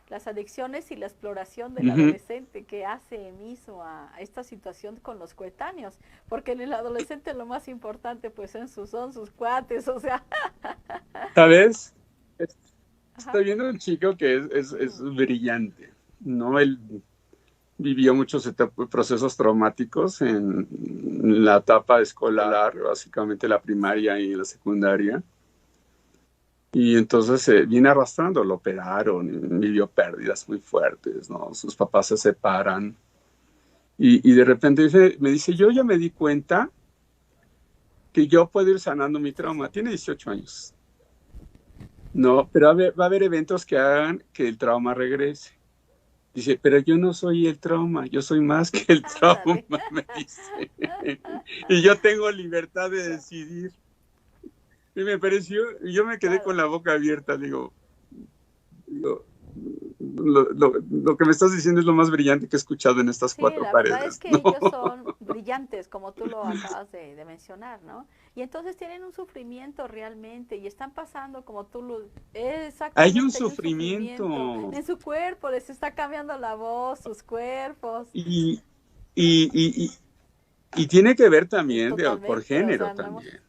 Speaker 1: Las adicciones y la exploración
Speaker 2: uh
Speaker 1: del
Speaker 2: -huh.
Speaker 1: adolescente que hace emiso a esta situación con los coetáneos, porque en el adolescente lo más importante pues son sus cuates, o sea.
Speaker 2: ¿Sabes?
Speaker 1: Ajá.
Speaker 2: Estoy viendo un chico que es brillante, ¿no? Él vivió muchos procesos traumáticos en la etapa escolar, básicamente la primaria y la secundaria. Y entonces viene arrastrando, lo operaron, vivió pérdidas muy fuertes, ¿no? Sus papás se separan. Y de repente me dice, yo ya me di cuenta que yo puedo ir sanando mi
Speaker 1: Sí,
Speaker 2: trauma.
Speaker 1: sí.
Speaker 2: Tiene 18 años. No, pero va a haber eventos que hagan que el trauma regrese. Dice, pero yo no soy el trauma, yo soy más que el trauma,
Speaker 1: Ándale.
Speaker 2: me dice. Y yo tengo libertad de decidir. Y me pareció, yo me quedé con
Speaker 1: Claro.
Speaker 2: la boca abierta, digo lo que me estás diciendo es lo más brillante que he escuchado en estas
Speaker 1: Sí,
Speaker 2: cuatro
Speaker 1: la verdad es
Speaker 2: paredes,
Speaker 1: que
Speaker 2: ¿no?
Speaker 1: ellos son brillantes, como tú lo acabas de mencionar, ¿no? Y entonces tienen un sufrimiento realmente y están pasando como tú lo...
Speaker 2: Hay un
Speaker 1: Exactamente, hay un sufrimiento.
Speaker 2: sufrimiento
Speaker 1: En su cuerpo les está cambiando la voz, sus cuerpos,
Speaker 2: y, y, y, y tiene que ver también por
Speaker 1: totalmente, o
Speaker 2: género
Speaker 1: sea, no hemos...
Speaker 2: también.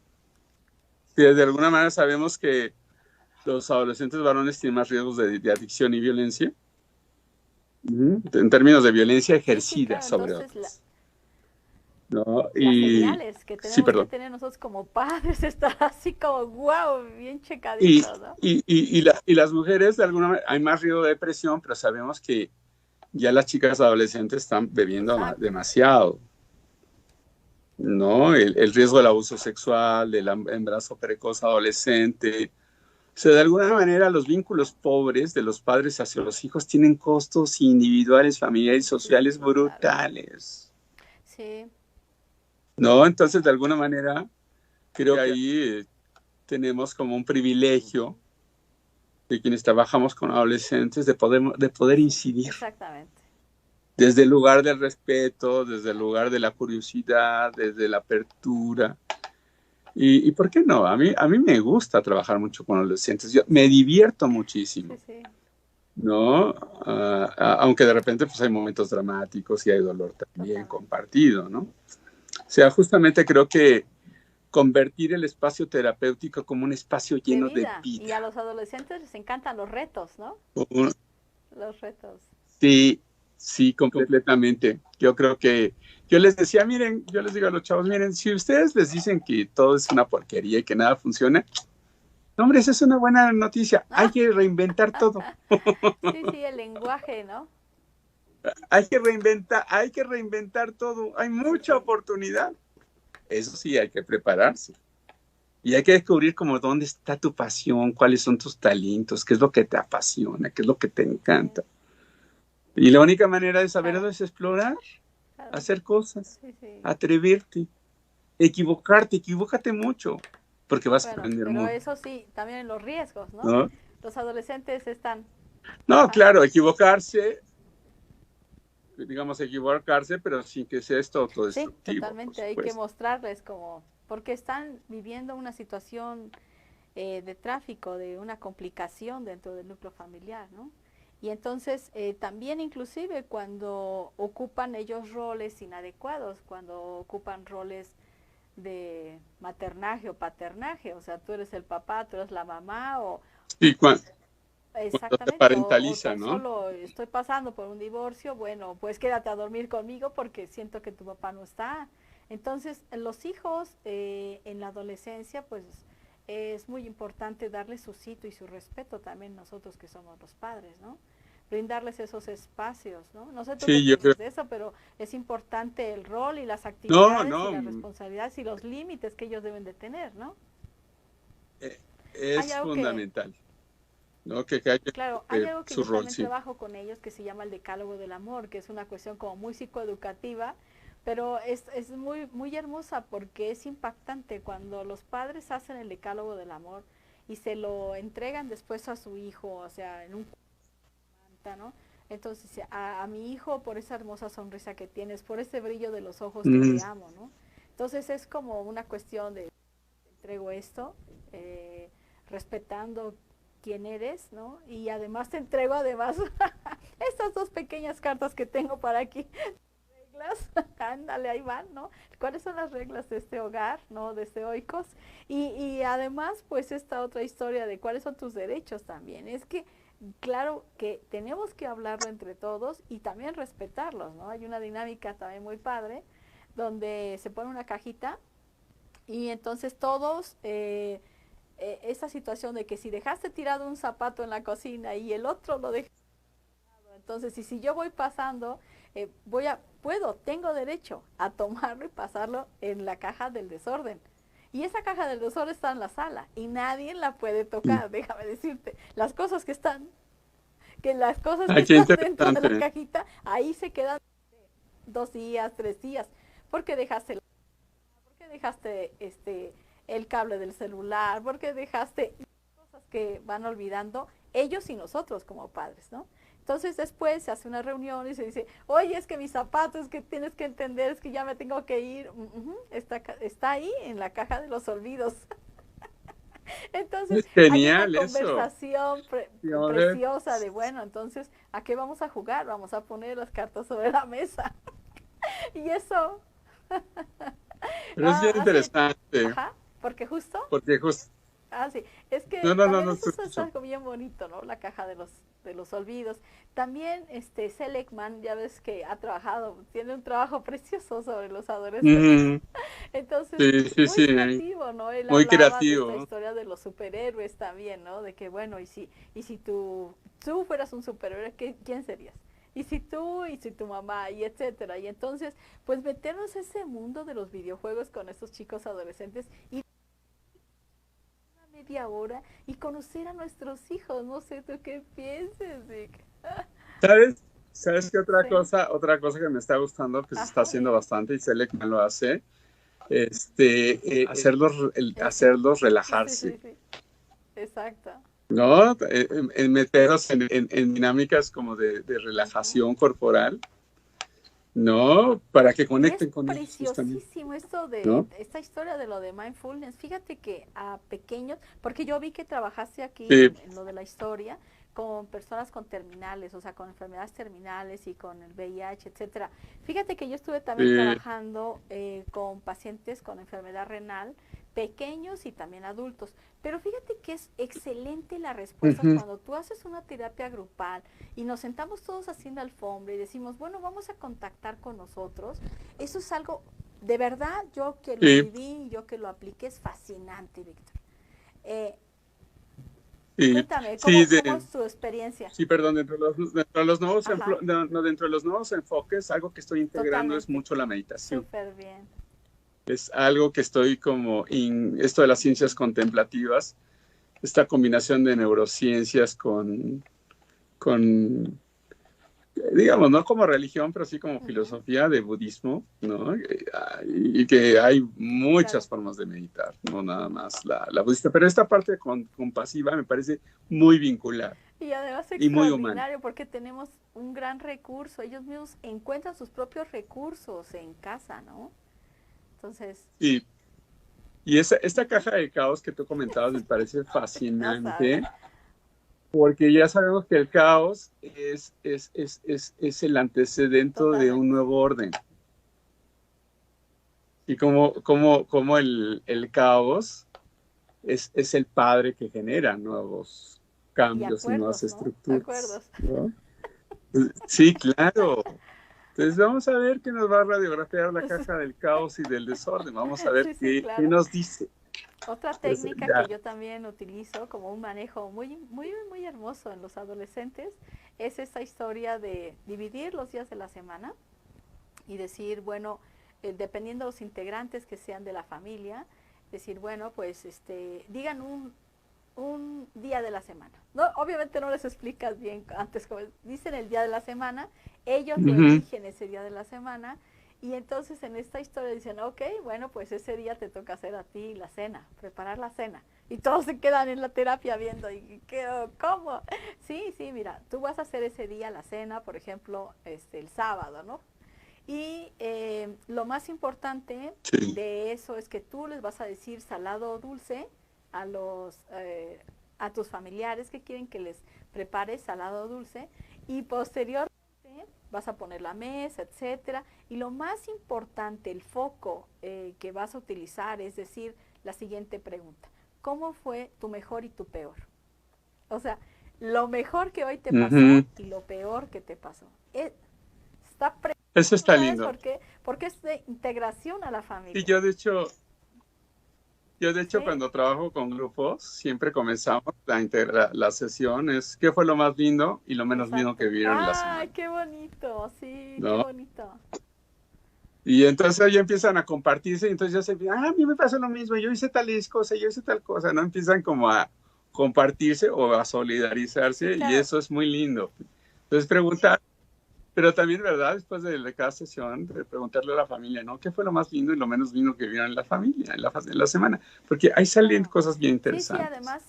Speaker 2: De alguna manera sabemos que los adolescentes varones tienen más riesgos de adicción y violencia, en términos de violencia
Speaker 1: Sí, sí,
Speaker 2: ejercida
Speaker 1: claro,
Speaker 2: sobre
Speaker 1: entonces
Speaker 2: otros, ¿no?
Speaker 1: las
Speaker 2: Y
Speaker 1: señales que
Speaker 2: sí,
Speaker 1: tenemos que
Speaker 2: perdón.
Speaker 1: tener nosotros como padres están así como, wow, bien
Speaker 2: Y,
Speaker 1: checaditos, ¿no?
Speaker 2: y las mujeres, de alguna manera, hay más riesgo de depresión, pero sabemos que ya las chicas adolescentes están bebiendo
Speaker 1: Exacto.
Speaker 2: demasiado, ¿no? El riesgo del abuso sexual, del embarazo precoz adolescente. O sea, de alguna manera los vínculos pobres de los padres hacia los hijos tienen costos individuales, familiares y
Speaker 1: Sí, sí,
Speaker 2: sociales
Speaker 1: sí, claro.
Speaker 2: brutales,
Speaker 1: Sí,
Speaker 2: ¿no? Entonces, de alguna manera, creo que ahí tenemos como un privilegio de quienes trabajamos con adolescentes de poder
Speaker 1: sí,
Speaker 2: incidir
Speaker 1: exactamente.
Speaker 2: desde el lugar del respeto, desde el lugar de la curiosidad, desde la apertura. ¿Y por qué no? A mí me gusta trabajar mucho con adolescentes. Yo me divierto
Speaker 1: Sí,
Speaker 2: muchísimo,
Speaker 1: sí.
Speaker 2: ¿no? Aunque de repente pues hay momentos dramáticos y hay dolor también
Speaker 1: Totalmente.
Speaker 2: compartido, ¿no? O sea, justamente creo que convertir el espacio terapéutico como un espacio
Speaker 1: De
Speaker 2: lleno de
Speaker 1: vida. Y a
Speaker 2: vida.
Speaker 1: los adolescentes les encantan los retos, ¿no?
Speaker 2: Un,
Speaker 1: Los retos.
Speaker 2: Sí, sí, completamente. Yo creo que yo les decía, miren, yo les digo a los chavos, miren, si ustedes les dicen que todo es una porquería y que nada funciona, no, hombre, esa es una buena noticia. Hay que reinventar todo.
Speaker 1: Sí, sí, el lenguaje, ¿no?
Speaker 2: Hay que reinventar todo. Hay
Speaker 1: Sí,
Speaker 2: mucha
Speaker 1: sí.
Speaker 2: oportunidad. Eso sí, hay que prepararse. Y hay que descubrir como dónde está tu pasión, cuáles son tus talentos, qué es lo que te apasiona, qué es lo que te
Speaker 1: Sí,
Speaker 2: encanta. Y la única manera de saberlo
Speaker 1: claro,
Speaker 2: es explorar,
Speaker 1: claro.
Speaker 2: hacer cosas,
Speaker 1: Sí, sí.
Speaker 2: atreverte, equivócate mucho, porque vas a
Speaker 1: Bueno,
Speaker 2: aprender
Speaker 1: pero
Speaker 2: mucho,
Speaker 1: eso sí, también en los riesgos, ¿no?
Speaker 2: ¿no?
Speaker 1: Los adolescentes están,
Speaker 2: No,
Speaker 1: ajá,
Speaker 2: claro, equivocarse, pero sin que sea esto
Speaker 1: sí,
Speaker 2: autodestructivo, por
Speaker 1: totalmente, hay que
Speaker 2: supuesto.
Speaker 1: mostrarles como, porque están viviendo una situación de tráfico, de una complicación dentro del núcleo familiar, ¿no? Y entonces también inclusive cuando ocupan ellos roles inadecuados, cuando ocupan roles de maternaje o paternaje, o sea, tú eres el papá, tú eres la mamá, o
Speaker 2: Sí, cuando se
Speaker 1: exactamente, o
Speaker 2: parentaliza,
Speaker 1: tan
Speaker 2: ¿no?
Speaker 1: solo estoy pasando por un divorcio, bueno, pues quédate a dormir conmigo porque siento que tu papá no está. Entonces, los hijos en la adolescencia, pues es muy importante darles su sitio y su respeto también nosotros que somos los padres, ¿no? Brindarles esos espacios, ¿no? No sé tú qué
Speaker 2: Sí, yo creo.
Speaker 1: piensas de eso, pero es importante el rol y las
Speaker 2: No,
Speaker 1: actividades y
Speaker 2: no,
Speaker 1: las responsabilidades y los límites que ellos deben de tener, ¿no? Hay
Speaker 2: es
Speaker 1: algo que
Speaker 2: fundamental, ¿no? Que haya
Speaker 1: claro, hay algo que
Speaker 2: su
Speaker 1: yo
Speaker 2: rol,
Speaker 1: también
Speaker 2: sí.
Speaker 1: trabajo con ellos que se llama el decálogo del amor, que es una cuestión como muy psicoeducativa, pero es muy, muy hermosa porque es impactante cuando los padres hacen el decálogo del amor y se lo entregan después a su hijo, o sea, en un cuenta, ¿no? Entonces, a mi hijo por esa hermosa sonrisa que tienes, por ese brillo de los ojos que
Speaker 2: Mm,
Speaker 1: te amo, ¿no? Entonces es como una cuestión de entrego esto, eh, respetando quién eres, ¿no? Y además te entrego además estas dos pequeñas cartas que tengo para aquí, reglas, ándale, ahí van, ¿no? ¿Cuáles son las reglas de este hogar, ¿no? De este oikos? Y además, pues esta otra historia de cuáles son tus derechos también. Es que, claro que tenemos que hablarlo entre todos y también respetarlos, ¿no? Hay una dinámica también muy padre donde se pone una cajita y entonces todos, esa situación de que si dejaste tirado un zapato en la cocina y el otro lo dejó, entonces y si yo voy pasando, tengo derecho a tomarlo y pasarlo en la caja del desorden. Y esa caja del desorden está en la sala y nadie la puede
Speaker 2: mm.
Speaker 1: tocar, déjame decirte. Las cosas que
Speaker 2: Ah, qué
Speaker 1: están dentro de la
Speaker 2: interesante.
Speaker 1: cajita, ahí se quedan 2 días, 3 días, porque dejaste ¿por qué dejaste el cable del celular? ¿Por qué dejaste cosas que van olvidando ellos y nosotros como padres, ¿no? Entonces después se hace una reunión y se dice, oye, es que mis zapatos, que tienes que entender, es que ya me tengo que ir. Está ahí en la caja de los olvidos. Entonces
Speaker 2: Es
Speaker 1: hay una
Speaker 2: genial eso.
Speaker 1: conversación
Speaker 2: Sí, vamos a ver.
Speaker 1: preciosa de, bueno, entonces, ¿a qué vamos a jugar? Vamos a poner las cartas sobre la mesa. Y eso
Speaker 2: Pero es bien
Speaker 1: hace,
Speaker 2: interesante,
Speaker 1: ajá, porque justo
Speaker 2: porque justo...
Speaker 1: ah, sí, es
Speaker 2: No,
Speaker 1: que
Speaker 2: no, no,
Speaker 1: también
Speaker 2: no
Speaker 1: eso
Speaker 2: te
Speaker 1: es
Speaker 2: escucho.
Speaker 1: algo bien bonito, ¿no? La caja de los olvidos. También Seligman, ya ves que ha trabajado, tiene un trabajo precioso sobre los adolescentes.
Speaker 2: Ujú.
Speaker 1: Entonces,
Speaker 2: Sí, sí,
Speaker 1: muy
Speaker 2: sí,
Speaker 1: creativo, ¿no? Él
Speaker 2: muy
Speaker 1: hablaba de esta
Speaker 2: creativo.
Speaker 1: historia de los superhéroes también, ¿no? De que, bueno, y si tú fueras un superhéroe, ¿quién serías? Y si tu mamá, y etcétera. Y entonces, pues meternos a ese mundo de los videojuegos con estos chicos adolescentes y media hora y conocer a nuestros hijos. No sé tú qué pienses, Vic.
Speaker 2: ¿Sabes? ¿Sabes qué
Speaker 1: Sí,
Speaker 2: otra cosa que me está gustando, que se está
Speaker 1: ajá,
Speaker 2: haciendo
Speaker 1: dime.
Speaker 2: bastante y Selecman lo hace,
Speaker 1: Ese.
Speaker 2: hacerlos
Speaker 1: Sí, sí,
Speaker 2: relajarse,
Speaker 1: sí, sí. Exacto.
Speaker 2: ¿no? En meterlos en dinámicas como de
Speaker 1: Ujú.
Speaker 2: relajación corporal, ¿no? Para que
Speaker 1: Y es
Speaker 2: conecten con ellos justamente,
Speaker 1: preciosísimo esto de
Speaker 2: ¿no?
Speaker 1: esta historia de lo de mindfulness. Fíjate que a pequeños, porque yo vi que trabajaste aquí
Speaker 2: Sí,
Speaker 1: en lo de la historia con personas con terminales, o sea, con enfermedades terminales y con el VIH, etcétera. Fíjate que yo estuve también
Speaker 2: sí.
Speaker 1: trabajando con pacientes con enfermedad renal, pequeños y también adultos. Pero fíjate que es excelente la respuesta
Speaker 2: Ujú,
Speaker 1: cuando tú haces una terapia grupal y nos sentamos todos así en la alfombra y decimos, bueno, vamos a contactar con nosotros. Eso es algo, de verdad, yo que lo
Speaker 2: sí,
Speaker 1: viví, yo que lo apliqué, es fascinante, Víctor. Eh,
Speaker 2: sí,
Speaker 1: cuéntame,
Speaker 2: sí,
Speaker 1: ¿cómo es tu experiencia?
Speaker 2: sí, perdón, dentro de los nuevos,
Speaker 1: Ajá,
Speaker 2: no, dentro de los nuevos enfoques, algo que estoy integrando es
Speaker 1: totalmente.
Speaker 2: mucho la meditación.
Speaker 1: Súper bien.
Speaker 2: Es algo que estoy como, esto de las ciencias contemplativas, esta combinación de neurociencias con, digamos, no como religión, pero sí como
Speaker 1: Ujú,
Speaker 2: filosofía de budismo, ¿no? Y que hay muchas
Speaker 1: claro.
Speaker 2: formas de meditar, no nada más la budista, pero esta parte compasiva me parece muy vincular
Speaker 1: Y además
Speaker 2: y muy humana.
Speaker 1: extraordinario porque tenemos un gran recurso. Ellos mismos encuentran sus propios recursos en casa, ¿no? Entonces,
Speaker 2: Y, y esta
Speaker 1: ujú,
Speaker 2: caja de caos que tú comentabas me parece
Speaker 1: no sabes.
Speaker 2: fascinante porque ya sabemos que el caos es el antecedente de un
Speaker 1: Totalmente.
Speaker 2: nuevo orden. Y como el caos es el padre que genera nuevos
Speaker 1: Y
Speaker 2: cambios y nuevas
Speaker 1: acuerdos, ¿no?
Speaker 2: estructuras,
Speaker 1: Acuerdos.
Speaker 2: ¿no? Sí, claro. Entonces vamos a ver qué nos va a radiografiar la caja del caos y del desorden. Vamos a ver
Speaker 1: Sí, sí,
Speaker 2: qué
Speaker 1: claro.
Speaker 2: nos dice.
Speaker 1: Otra
Speaker 2: Entonces,
Speaker 1: técnica que
Speaker 2: ya.
Speaker 1: yo también utilizo como un manejo muy, muy, muy hermoso en los adolescentes es esta historia de dividir los días de la semana y decir, bueno, dependiendo de los integrantes que sean de la familia, decir, bueno, pues digan un día de la semana. No, obviamente no les explicas bien antes, como dicen el día de la semana, ellos lo
Speaker 2: Ujú.
Speaker 1: eligen ese día de la semana y entonces en esta historia dicen, ok, bueno, pues ese día te toca hacer a ti la cena, preparar la cena. Y todos se quedan en la terapia viendo, ¿y qué, cómo? Sí, sí, mira, tú vas a hacer ese día la cena, por ejemplo, el sábado, ¿no? Y lo más importante
Speaker 2: Sí.
Speaker 1: de eso es que tú les vas a decir salado o dulce a a tus familiares que quieren que les prepares salado o dulce y posteriormente vas a poner la mesa, etcétera. Y lo más importante, el foco que vas a utilizar es decir la siguiente pregunta: ¿cómo fue tu mejor y tu peor? O sea, lo mejor que hoy te pasó
Speaker 2: Ujú.
Speaker 1: y lo peor que te pasó. Está
Speaker 2: Eso está
Speaker 1: ¿Sabes
Speaker 2: lindo.
Speaker 1: por qué? Porque es de integración a la
Speaker 2: Y
Speaker 1: familia.
Speaker 2: yo de hecho
Speaker 1: ¿Sí?
Speaker 2: cuando trabajo con grupos, siempre comenzamos la sesión, es qué fue lo más lindo y lo menos lindo que
Speaker 1: Exacto.
Speaker 2: vieron en la
Speaker 1: ¡Ay,
Speaker 2: semana,
Speaker 1: qué bonito! Sí, qué
Speaker 2: ¿no?
Speaker 1: bonito.
Speaker 2: Y entonces ya empiezan a compartirse y entonces ya a mí me pasó lo mismo, yo hice tal cosa, yo hice tal cosa, ¿no? Empiezan como a compartirse o a
Speaker 1: Sí,
Speaker 2: solidarizarse y
Speaker 1: claro.
Speaker 2: eso es muy lindo. Entonces preguntar, pero también, ¿verdad? Después de cada sesión, de preguntarle a la familia, ¿no? ¿Qué fue lo más lindo y lo menos lindo que vieron en la familia, en la semana? Porque ahí salen
Speaker 1: Claro.
Speaker 2: cosas bien
Speaker 1: Sí, sí,
Speaker 2: interesantes.
Speaker 1: además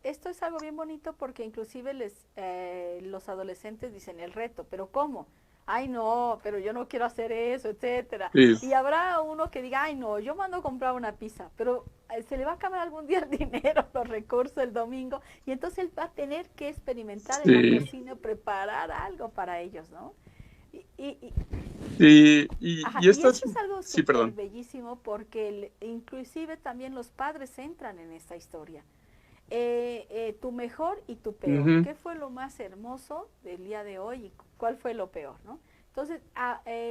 Speaker 1: esto es algo bien bonito porque inclusive los adolescentes dicen el reto, pero ¿cómo? Ay, no, pero yo no quiero hacer eso, etcétera.
Speaker 2: Sí,
Speaker 1: Y habrá uno que diga, ay, no, yo mando a comprar una pizza, pero se le va a acabar algún día el dinero, los recursos el domingo, y entonces él va a tener que experimentar en la
Speaker 2: sí,
Speaker 1: cocina, preparar algo para ellos, ¿no? Y, y, y,
Speaker 2: sí, y,
Speaker 1: Ajá,
Speaker 2: y
Speaker 1: y
Speaker 2: esto es,
Speaker 1: esto es algo
Speaker 2: sí,
Speaker 1: súper
Speaker 2: perdón.
Speaker 1: bellísimo porque inclusive también los padres entran en esta historia. Tu mejor y tu peor.
Speaker 2: Ujú.
Speaker 1: ¿Qué fue lo más hermoso del día de hoy y cuál fue lo peor? ¿No? Entonces,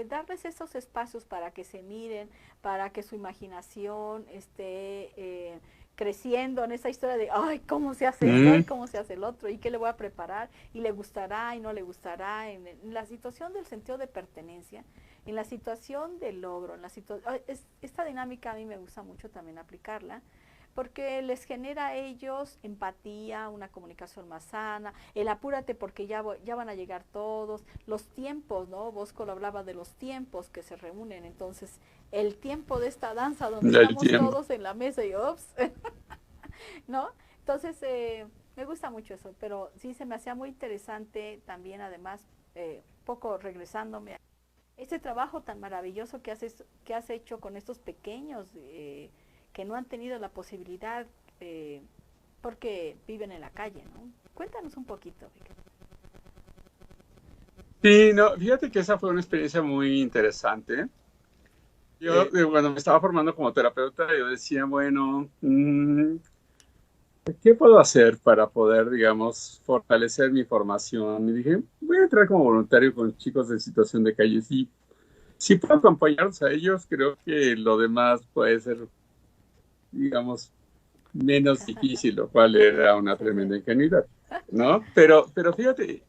Speaker 1: darles esos espacios para que se miren, para que su imaginación esté creciendo en esa historia de, ay, ¿cómo se hace esto? Ay,
Speaker 2: Mm.
Speaker 1: ¿cómo se hace el otro? ¿Y qué le voy a preparar? ¿Y le gustará y no le gustará? En la situación del sentido de pertenencia, en la situación de logro, esta dinámica a mí me gusta mucho también aplicarla, porque les genera a ellos empatía, una comunicación más sana, el apúrate porque ya van a llegar todos, los tiempos, ¿no? Bosco lo hablaba de los tiempos que se reúnen, entonces el tiempo de esta danza donde
Speaker 2: Del
Speaker 1: estamos
Speaker 2: tiempo.
Speaker 1: todos en la mesa y ups, ¿no? Entonces, me gusta mucho eso, pero sí se me hacía muy interesante también, además, poco regresándome a este trabajo tan maravilloso que has hecho con estos pequeños que no han tenido la posibilidad porque viven en la calle, ¿no? Cuéntanos un poquito.
Speaker 2: Sí, no, fíjate que esa fue una experiencia muy interesante. Yo, cuando me estaba formando como terapeuta, yo decía, bueno, ¿qué puedo hacer para poder, digamos, fortalecer mi formación? Y dije, voy a entrar como voluntario con chicos en situación de calle. Si puedo acompañarlos a ellos, creo que lo demás puede ser, digamos, menos difícil, lo cual era una
Speaker 1: Sí, sí.
Speaker 2: tremenda ingenuidad, ¿no? Pero fíjate,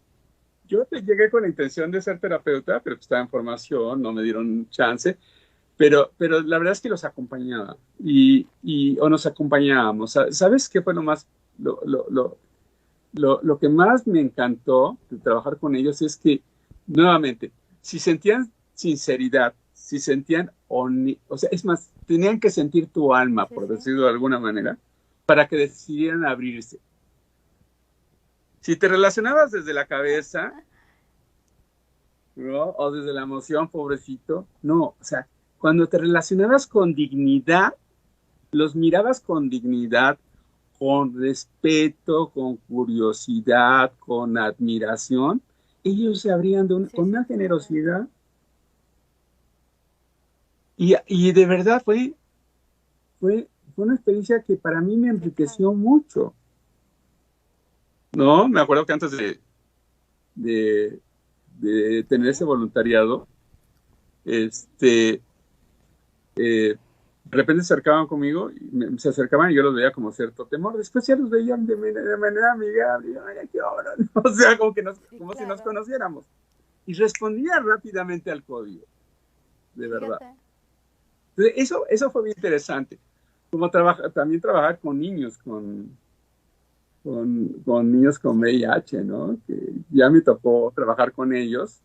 Speaker 2: yo llegué con la intención de ser terapeuta, pero estaba en formación, no me dieron chance. Pero la verdad es que los acompañaba o nos acompañábamos. ¿Sabes qué fue lo que más me encantó de trabajar con ellos? Es que, nuevamente, si sentían sinceridad, si sentían, o sea, es más, tenían que sentir tu alma,
Speaker 1: Sí,
Speaker 2: por
Speaker 1: sí.
Speaker 2: decirlo de alguna manera, para que decidieran abrirse. Si te relacionabas desde la cabeza, ¿no? O desde la emoción, pobrecito, no, o sea, cuando te relacionabas con dignidad, los mirabas con dignidad, con respeto, con curiosidad, con admiración, ellos se abrían
Speaker 1: Sí,
Speaker 2: con
Speaker 1: sí,
Speaker 2: una
Speaker 1: totalmente.
Speaker 2: generosidad. Y de verdad fue una experiencia que para mí me
Speaker 1: Sí, claro.
Speaker 2: enriqueció mucho, ¿no? Me acuerdo que antes de, de tener ese
Speaker 1: Sí,
Speaker 2: voluntariado, este, de repente se acercaban conmigo, se acercaban y yo los veía como cierto temor. Después ya los veían de manera amigable. Y, ay, qué hora, ¿no? O sea,
Speaker 1: sí,
Speaker 2: como si nos
Speaker 1: claro.
Speaker 2: conociéramos. Y respondía rápidamente al código, de verdad.
Speaker 1: Fíjate.
Speaker 2: Entonces, eso fue bien interesante. Como también trabajar con niños, con niños con
Speaker 1: Sí,
Speaker 2: VIH, ¿no? Que ya me tocó trabajar con ellos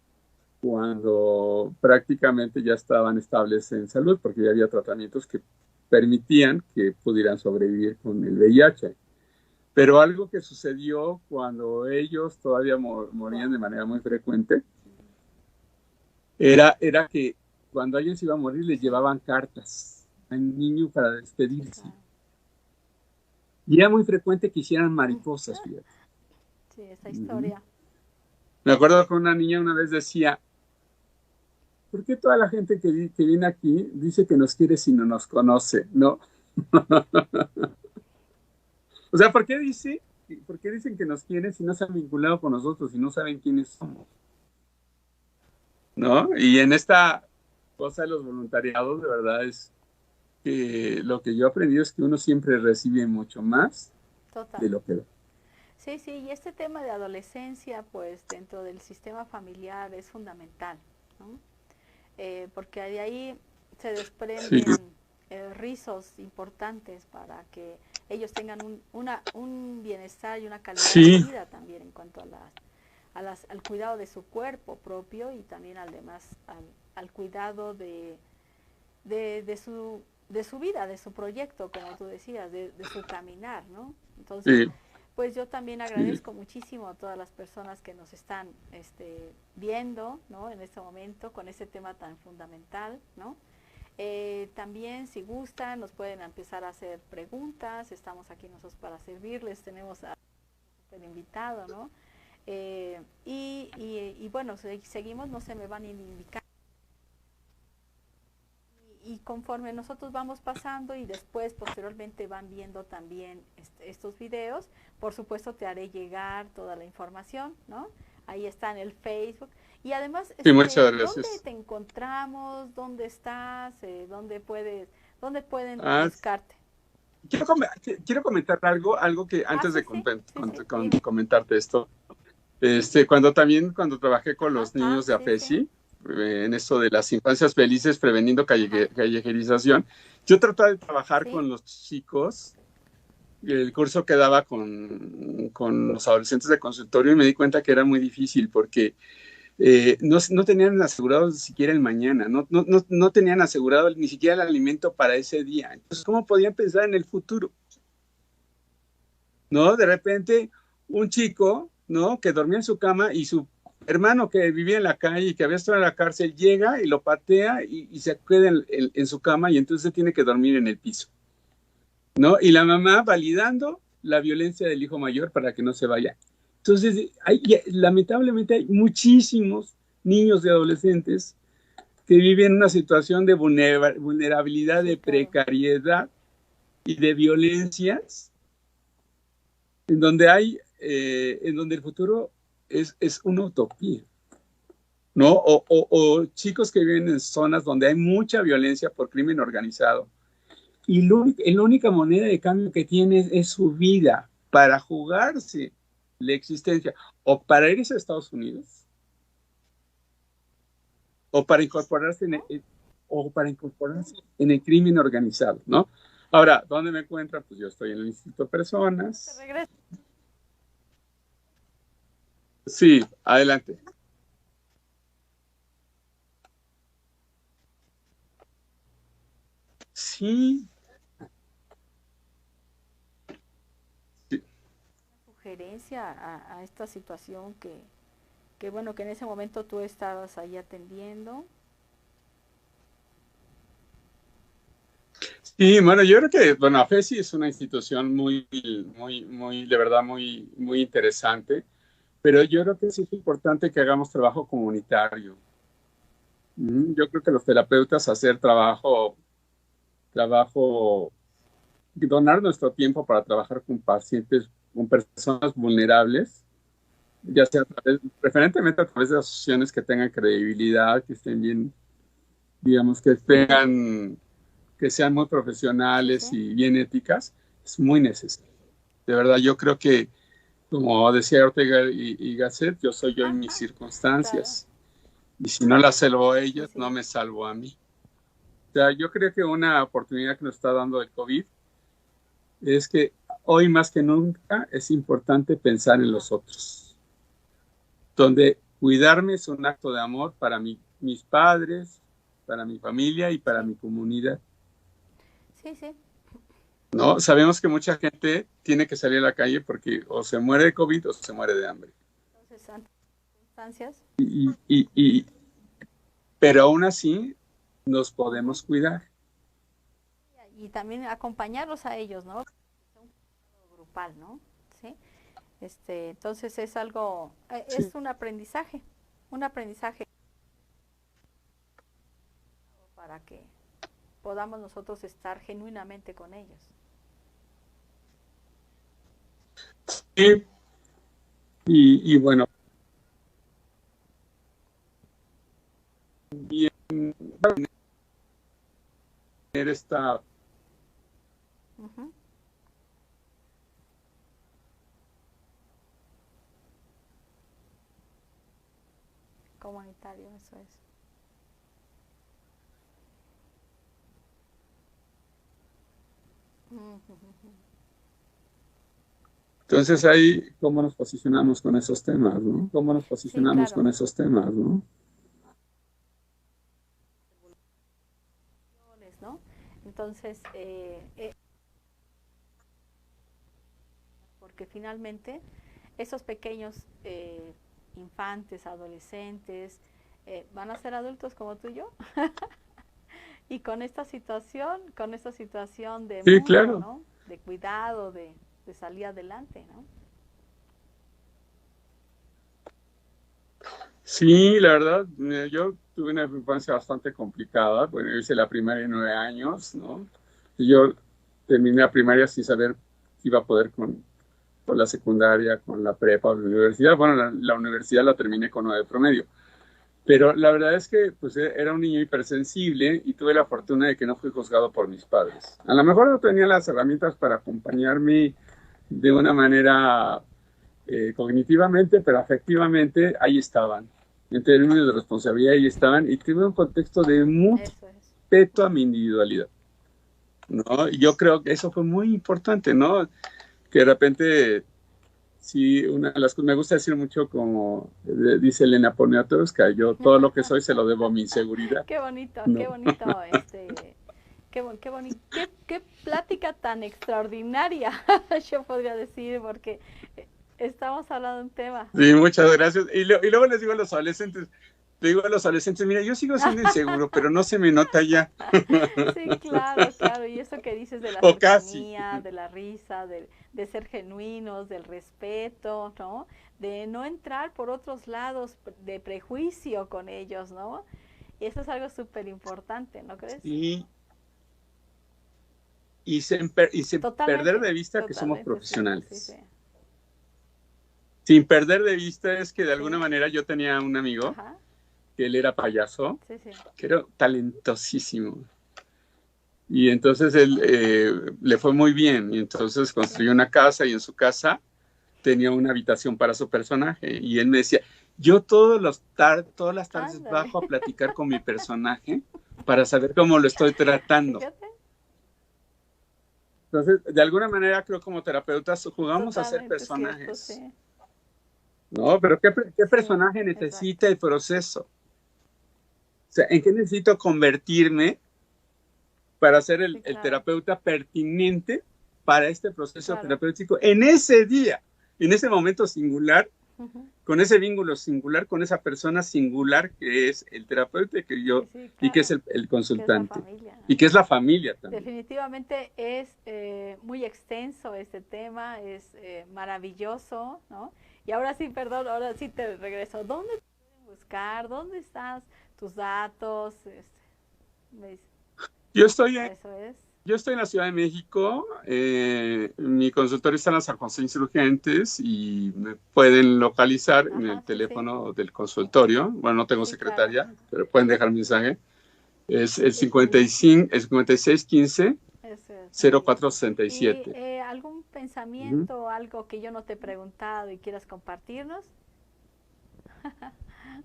Speaker 2: cuando prácticamente ya estaban estables en salud, porque ya había tratamientos que permitían que pudieran sobrevivir con el VIH. Pero algo que sucedió cuando ellos todavía morían de
Speaker 1: wow.
Speaker 2: manera muy frecuente
Speaker 1: Mm,
Speaker 2: era que cuando alguien se iba a morir les
Speaker 1: sí,
Speaker 2: llevaban cartas al niño para
Speaker 1: sí,
Speaker 2: despedirse.
Speaker 1: claro.
Speaker 2: Y era muy frecuente que hicieran
Speaker 1: Mm,
Speaker 2: mariposas, fíjate.
Speaker 1: sí, esa
Speaker 2: Ujú.
Speaker 1: historia.
Speaker 2: Me acuerdo que una niña una vez decía, ¿por qué toda la gente que viene aquí dice que nos quiere si no nos conoce? ¿No? O sea, ¿por qué dicen que nos quieren si no se han vinculado con nosotros, si no saben quiénes somos? ¿No? Y en esta cosa de los voluntariados, de verdad es que lo que yo he aprendido es que uno siempre recibe mucho más
Speaker 1: Total.
Speaker 2: de lo que da.
Speaker 1: Sí, sí, y este tema de adolescencia, pues dentro del sistema familiar es fundamental, ¿no? Porque de ahí se
Speaker 2: Sí,
Speaker 1: desprenden rizos importantes para que ellos tengan un bienestar y una calidad de
Speaker 2: sí,
Speaker 1: vida también en cuanto al cuidado de su cuerpo propio y también al cuidado de su vida, de su proyecto, como tú decías, de su caminar, ¿no? Entonces,
Speaker 2: sí,
Speaker 1: pues yo también
Speaker 2: sí,
Speaker 1: agradezco muchísimo a todas las personas que nos están viendo, ¿no? En este momento con ese tema tan fundamental, ¿no? También si gustan nos pueden empezar a hacer preguntas, estamos aquí nosotros para servirles, tenemos a un invitado, ¿no? Y bueno, seguimos, no se me van a indicar y conforme nosotros vamos pasando y después posteriormente van viendo también estos videos, por supuesto te haré llegar toda la información, ¿no? Ahí está en el Facebook. Y además,
Speaker 2: sí, muchas
Speaker 1: ¿dónde
Speaker 2: gracias.
Speaker 1: te encontramos? ¿Dónde estás? ¿Dónde pueden
Speaker 2: Ah,
Speaker 1: buscarte?
Speaker 2: quiero comentar algo que
Speaker 1: Ah,
Speaker 2: antes
Speaker 1: sí,
Speaker 2: de
Speaker 1: sí, sí, sí, dime.
Speaker 2: comentarte esto. Cuando trabajé con
Speaker 1: Ajá,
Speaker 2: los niños de
Speaker 1: sí, sí,
Speaker 2: APESI, en esto de las infancias felices preveniendo
Speaker 1: ajá,
Speaker 2: callejerización, yo trataba de trabajar
Speaker 1: sí,
Speaker 2: con los chicos, el curso que daba con los adolescentes de consultorio y me di cuenta que era muy difícil porque no tenían asegurado siquiera el mañana, no tenían asegurado ni siquiera el alimento para ese día. Entonces, ¿cómo podían pensar en el futuro? ¿No? De repente, un chico, ¿no? Que dormía en su cama y su hermano que vivía en la calle y que había estado en la cárcel llega y lo patea y se queda en su cama y entonces tiene que dormir en el piso, ¿no? Y la mamá validando la violencia del hijo mayor para que no se vaya. Entonces, lamentablemente hay muchísimos niños y adolescentes que viven una situación de vulnerabilidad,
Speaker 1: sí,
Speaker 2: de
Speaker 1: claro.
Speaker 2: precariedad y de violencias en donde el futuro es una utopía, ¿no? O chicos que viven en zonas donde hay mucha violencia por crimen organizado y la única moneda de cambio que tiene es su vida para jugarse la existencia o para irse a Estados Unidos o para incorporarse
Speaker 1: ¿No?
Speaker 2: en el crimen organizado, ¿no? Ahora, ¿dónde me encuentran? Pues yo estoy en el Instituto
Speaker 1: ¿Cómo te
Speaker 2: Personas.
Speaker 1: regresas?
Speaker 2: Sí, adelante. Sí, sí.
Speaker 1: Sugerencia a esta situación que bueno, que en ese momento tú estabas ahí atendiendo.
Speaker 2: Sí, bueno, yo creo que, bueno, AFESI es una institución muy, de verdad, muy interesante, pero yo creo que sí es importante que hagamos trabajo comunitario. Yo creo que los terapeutas hacer trabajo, donar nuestro tiempo para trabajar con pacientes, con personas vulnerables, ya sea preferentemente a través de asociaciones que tengan credibilidad, que estén bien, digamos, que sean muy
Speaker 1: Sí,
Speaker 2: profesionales
Speaker 1: sí,
Speaker 2: y bien éticas, es muy necesario. De verdad, yo creo que, como decía Ortega y Gasset, yo soy yo en mis
Speaker 1: claro,
Speaker 2: circunstancias. Y si no las salvo a
Speaker 1: sí,
Speaker 2: ellos, no
Speaker 1: sí,
Speaker 2: me salvo a mí. O sea, yo creo que una oportunidad que nos está dando el COVID es que hoy más que nunca es importante pensar en los otros, donde cuidarme es un acto de amor para mis padres, para mi familia y para
Speaker 1: sí,
Speaker 2: mi comunidad.
Speaker 1: sí, sí.
Speaker 2: ¿No? Sabemos que mucha gente tiene que salir a la calle porque o se muere de COVID o se muere de hambre.
Speaker 1: Entonces, ante circunstancias,
Speaker 2: Y, pero aún así nos
Speaker 1: ujú,
Speaker 2: podemos cuidar.
Speaker 1: y también acompañarlos a ellos, ¿no? Grupal, ¿no? Sí. Entonces es algo,
Speaker 2: Sí,
Speaker 1: es un aprendizaje para que podamos nosotros estar genuinamente con ellos.
Speaker 2: y bueno, bien, tener esta,
Speaker 1: Ujú. Comunitario, eso es. Ujú.
Speaker 2: entonces ahí, ¿cómo nos posicionamos con esos temas, no? ¿Cómo nos
Speaker 1: Sí,
Speaker 2: posicionamos
Speaker 1: claro.
Speaker 2: con esos temas, no?
Speaker 1: ¿No? Entonces, porque finalmente esos pequeños infantes, adolescentes, van a ser adultos como tú y yo. Y con esta situación de
Speaker 2: Sí,
Speaker 1: mundo,
Speaker 2: claro.
Speaker 1: ¿no? De cuidado, de salir adelante, ¿no?
Speaker 2: Sí, la verdad, yo tuve una infancia bastante complicada. Bueno, yo hice la primaria en 9 años, ¿no? Y yo terminé la primaria sin saber si iba a poder con la secundaria, con la prepa o la universidad. Bueno, la universidad la terminé con 9 promedio. Pero la verdad es que pues, era un niño hipersensible y tuve la
Speaker 1: Ujú.
Speaker 2: fortuna de que no fui juzgado por mis padres. A lo mejor no tenía las herramientas para acompañarme de una manera cognitivamente, pero afectivamente ahí estaban. En términos de responsabilidad ahí estaban y tuve un contexto de mucho
Speaker 1: Eso es.
Speaker 2: respeto a mi individualidad, ¿no? Y yo creo que eso fue muy importante, ¿no? Que de repente, sí, una de las cosas, me gusta decir mucho como dice Elena Poniatowska, yo todo lo que soy se lo debo a mi inseguridad,
Speaker 1: Qué
Speaker 2: ¿no?
Speaker 1: bonito, qué plática tan extraordinaria, yo podría decir, porque estamos hablando de un tema.
Speaker 2: Sí, muchas gracias. Y luego les digo a los adolescentes, le digo a los adolescentes, mira, yo sigo siendo inseguro, pero no se me nota ya.
Speaker 1: Sí, claro, claro. Y eso que dices de la
Speaker 2: O casi.
Speaker 1: cercanía, de la risa, de ser genuinos, del respeto, ¿no? De no entrar por otros lados de prejuicio con ellos, ¿no? Y eso es algo súper importante, ¿no crees?
Speaker 2: Sí, y sin perder
Speaker 1: Totalmente,
Speaker 2: de vista que somos
Speaker 1: totalmente, sí, sí, sí.
Speaker 2: profesionales. Sin perder de vista es que de alguna
Speaker 1: Sí,
Speaker 2: manera yo tenía un amigo
Speaker 1: ajá,
Speaker 2: que él era payaso,
Speaker 1: sí, sí.
Speaker 2: que era talentosísimo. Y entonces él le fue muy bien. Y entonces
Speaker 1: Sí.
Speaker 2: construyó una casa y en su casa tenía una habitación para su personaje. Y él me decía, yo todas las tardes
Speaker 1: Ándale.
Speaker 2: bajo a platicar con mi personaje para saber cómo lo estoy tratando.
Speaker 1: Fíjate,
Speaker 2: Entonces, de alguna manera, creo como terapeutas jugamos a ser
Speaker 1: totalmente cierto,
Speaker 2: personajes,
Speaker 1: sí.
Speaker 2: ¿no? Pero ¿qué
Speaker 1: Sí,
Speaker 2: personaje necesita
Speaker 1: exacto.
Speaker 2: el proceso? O sea, ¿en qué necesito convertirme para ser
Speaker 1: Sí,
Speaker 2: el
Speaker 1: claro,
Speaker 2: terapeuta pertinente para este proceso
Speaker 1: claro.
Speaker 2: terapéutico en ese día, en ese momento singular
Speaker 1: Ujú.
Speaker 2: con ese vínculo singular, con esa persona singular que es el terapeuta
Speaker 1: Sí,
Speaker 2: y que es
Speaker 1: claro,
Speaker 2: el
Speaker 1: que es la
Speaker 2: consultante
Speaker 1: familia,
Speaker 2: y
Speaker 1: ¿no?
Speaker 2: que es la familia también.
Speaker 1: Definitivamente es muy extenso este tema, es maravilloso, ¿no? Y ahora sí, perdón, ahora sí te regreso. ¿Dónde te pueden buscar? ¿Dónde estás? Tus datos, me dice,
Speaker 2: Yo estoy en,
Speaker 1: eso es.
Speaker 2: yo estoy en la Ciudad de México, mi consultorio está en la San José Insurgentes y me pueden localizar en el
Speaker 1: Ajá, sí, sí,
Speaker 2: teléfono del consultorio. Bueno, no tengo
Speaker 1: sí, claro.
Speaker 2: secretaria, pero pueden dejar mensaje. Es el 55, el 5615
Speaker 1: Eso es, muy bien. ¿Y
Speaker 2: 0467.
Speaker 1: algún
Speaker 2: Ujú.
Speaker 1: pensamiento, algo que yo no te he preguntado y quieras compartirnos?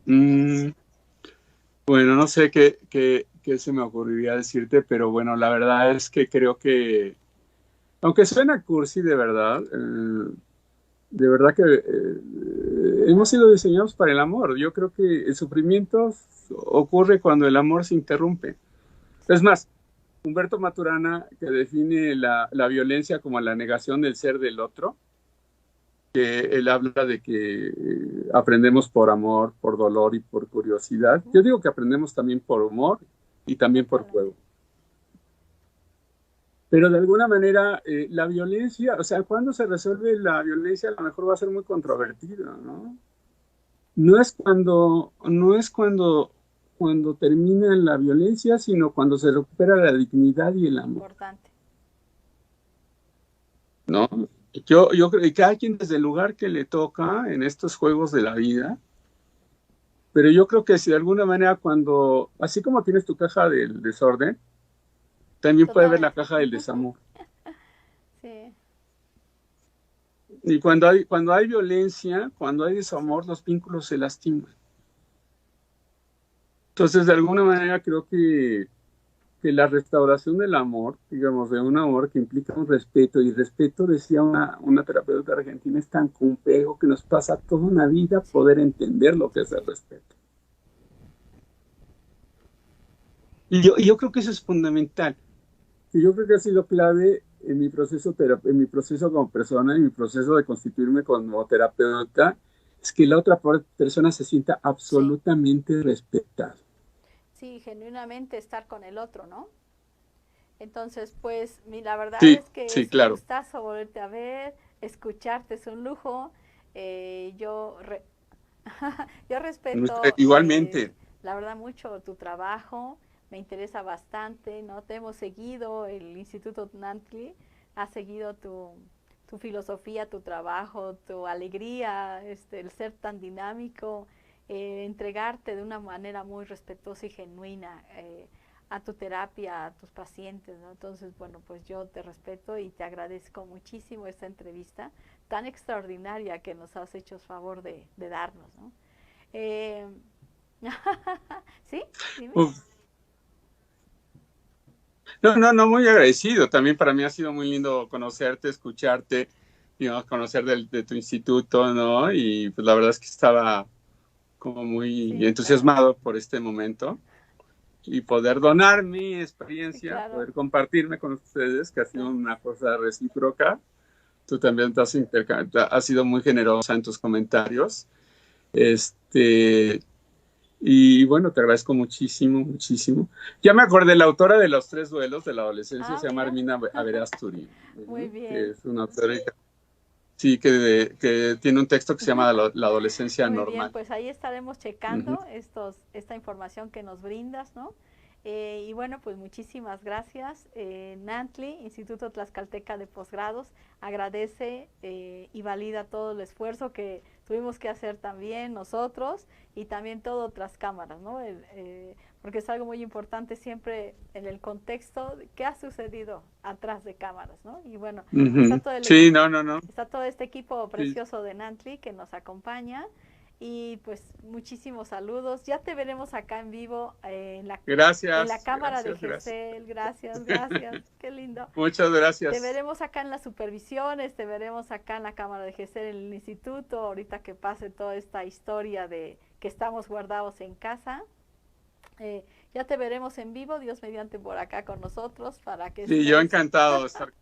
Speaker 2: Mm, bueno, no sé qué se me ocurriría decirte, pero bueno, la verdad es que creo que, aunque suena cursi de verdad que hemos sido diseñados para el amor. Yo creo que el sufrimiento ocurre cuando el amor se interrumpe. Es
Speaker 1: Sí,
Speaker 2: más, Humberto Maturana, que define la violencia como la negación del ser del otro, que él habla de que aprendemos por amor, por dolor y por curiosidad.
Speaker 1: ujú,
Speaker 2: Yo digo que aprendemos también por humor y también por
Speaker 1: totalmente.
Speaker 2: juego. Pero de alguna manera, la violencia, o sea, cuando se resuelve la violencia, a lo mejor va a ser muy
Speaker 1: Sí,
Speaker 2: controvertido, ¿no? No es cuando termina la violencia, sino cuando se recupera la dignidad y el amor,
Speaker 1: importante.
Speaker 2: ¿no? Yo creo que cada quien desde el lugar que le toca en estos juegos de la vida, pero yo creo que si de alguna manera así como tienes tu caja del desorden, también puede haber la
Speaker 1: Totalmente.
Speaker 2: caja del desamor.
Speaker 1: Sí,
Speaker 2: Y cuando hay violencia, cuando hay
Speaker 1: sí,
Speaker 2: desamor, los vínculos se lastiman. Entonces, de alguna manera creo que la restauración del amor, digamos, de un amor que implica un respeto, y respeto, decía una terapeuta argentina, es tan complejo que nos pasa toda una vida
Speaker 1: sí,
Speaker 2: poder entender lo que
Speaker 1: sí,
Speaker 2: es el
Speaker 1: sí.
Speaker 2: respeto. Y yo creo que eso es fundamental. Y yo creo que ha sido clave en mi en mi proceso como persona, en mi proceso de constituirme como terapeuta, es que la otra persona se sienta
Speaker 1: Sí,
Speaker 2: absolutamente respetada.
Speaker 1: sí, genuinamente estar con el otro, ¿no? Entonces, pues, la verdad
Speaker 2: Sí,
Speaker 1: es que
Speaker 2: sí,
Speaker 1: es un
Speaker 2: claro.
Speaker 1: gustazo volverte a ver, escucharte es un lujo. Yo, yo respeto,
Speaker 2: Igualmente.
Speaker 1: la verdad, mucho tu trabajo, me interesa bastante, ¿no? Te hemos seguido, el Instituto Nantli ha seguido tu filosofía, tu trabajo, tu alegría, el ser tan dinámico, entregarte de una manera muy respetuosa y genuina. A tu terapia, a tus pacientes, ¿no? Entonces, bueno, pues yo te respeto y te agradezco muchísimo esta entrevista tan extraordinaria que nos has hecho favor de darnos, ¿no? Eh, ¿Sí? Dime.
Speaker 2: Uf. No, no, no, muy agradecido. También para mí ha sido muy lindo conocerte, escucharte, digamos, conocer de tu instituto, ¿no? Y pues la verdad es que estaba como muy
Speaker 1: Sí, claro.
Speaker 2: entusiasmado por este momento y poder donar mi
Speaker 1: Sí,
Speaker 2: experiencia,
Speaker 1: claro.
Speaker 2: poder compartirme con ustedes, que ha sido
Speaker 1: Gracias.
Speaker 2: una cosa recíproca. Tú también has sido muy generosa en tus comentarios. Este, y bueno, te agradezco muchísimo, muchísimo. Ya me acordé, la autora de Los Tres Duelos de la Adolescencia
Speaker 1: Ah,
Speaker 2: se llama
Speaker 1: mira.
Speaker 2: Armina Averasturi,
Speaker 1: Muy
Speaker 2: que
Speaker 1: bien.
Speaker 2: es una autora sí, que tiene un texto que se llama La adolescencia
Speaker 1: Muy bien,
Speaker 2: normal.
Speaker 1: pues ahí estaremos
Speaker 2: Ujú.
Speaker 1: checando esta información que nos brindas, ¿no? Y bueno, pues muchísimas gracias. Nantli, Instituto Tlaxcalteca de Posgrados, agradece y valida todo el esfuerzo que tuvimos que hacer también nosotros y también todo otras cámaras, ¿no? Porque es algo muy importante siempre en el contexto de qué ha sucedido atrás de cámaras, ¿no? Y bueno, está
Speaker 2: Ujú.
Speaker 1: todo el
Speaker 2: Sí, no, no, no.
Speaker 1: está todo este equipo
Speaker 2: Sí.
Speaker 1: precioso de Nantli que nos acompaña y pues muchísimos saludos. Ya te veremos acá en vivo en la
Speaker 2: Gracias,
Speaker 1: cámara de
Speaker 2: gracias, gracias.
Speaker 1: GESEL. Gracias, gracias. Qué lindo.
Speaker 2: Muchas
Speaker 1: Te
Speaker 2: gracias.
Speaker 1: veremos acá en las supervisiones, te veremos acá en la cámara de GESEL en el instituto, ahorita que pase toda esta historia de que estamos guardados en casa. Eh, ya te veremos en vivo, Dios mediante por acá con nosotros para que
Speaker 2: Sí, yo
Speaker 1: estés.
Speaker 2: encantado de estar,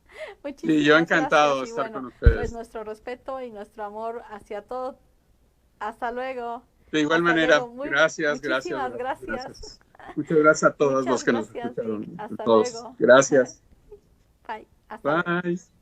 Speaker 2: sí, yo
Speaker 1: Muchísimas
Speaker 2: encantado
Speaker 1: gracias
Speaker 2: de
Speaker 1: y
Speaker 2: estar
Speaker 1: bueno,
Speaker 2: con
Speaker 1: pues
Speaker 2: ustedes.
Speaker 1: nuestro respeto y nuestro amor hacia todo Hasta luego.
Speaker 2: De igual
Speaker 1: Hasta
Speaker 2: manera,
Speaker 1: luego.
Speaker 2: gracias.
Speaker 1: Muchísimas gracias.
Speaker 2: Muchas gracias a todos
Speaker 1: Muchas
Speaker 2: los que nos
Speaker 1: gracias,
Speaker 2: escucharon.
Speaker 1: Vic. Hasta
Speaker 2: Todos.
Speaker 1: luego.
Speaker 2: Gracias.
Speaker 1: Bye. Hasta luego.
Speaker 2: Bye.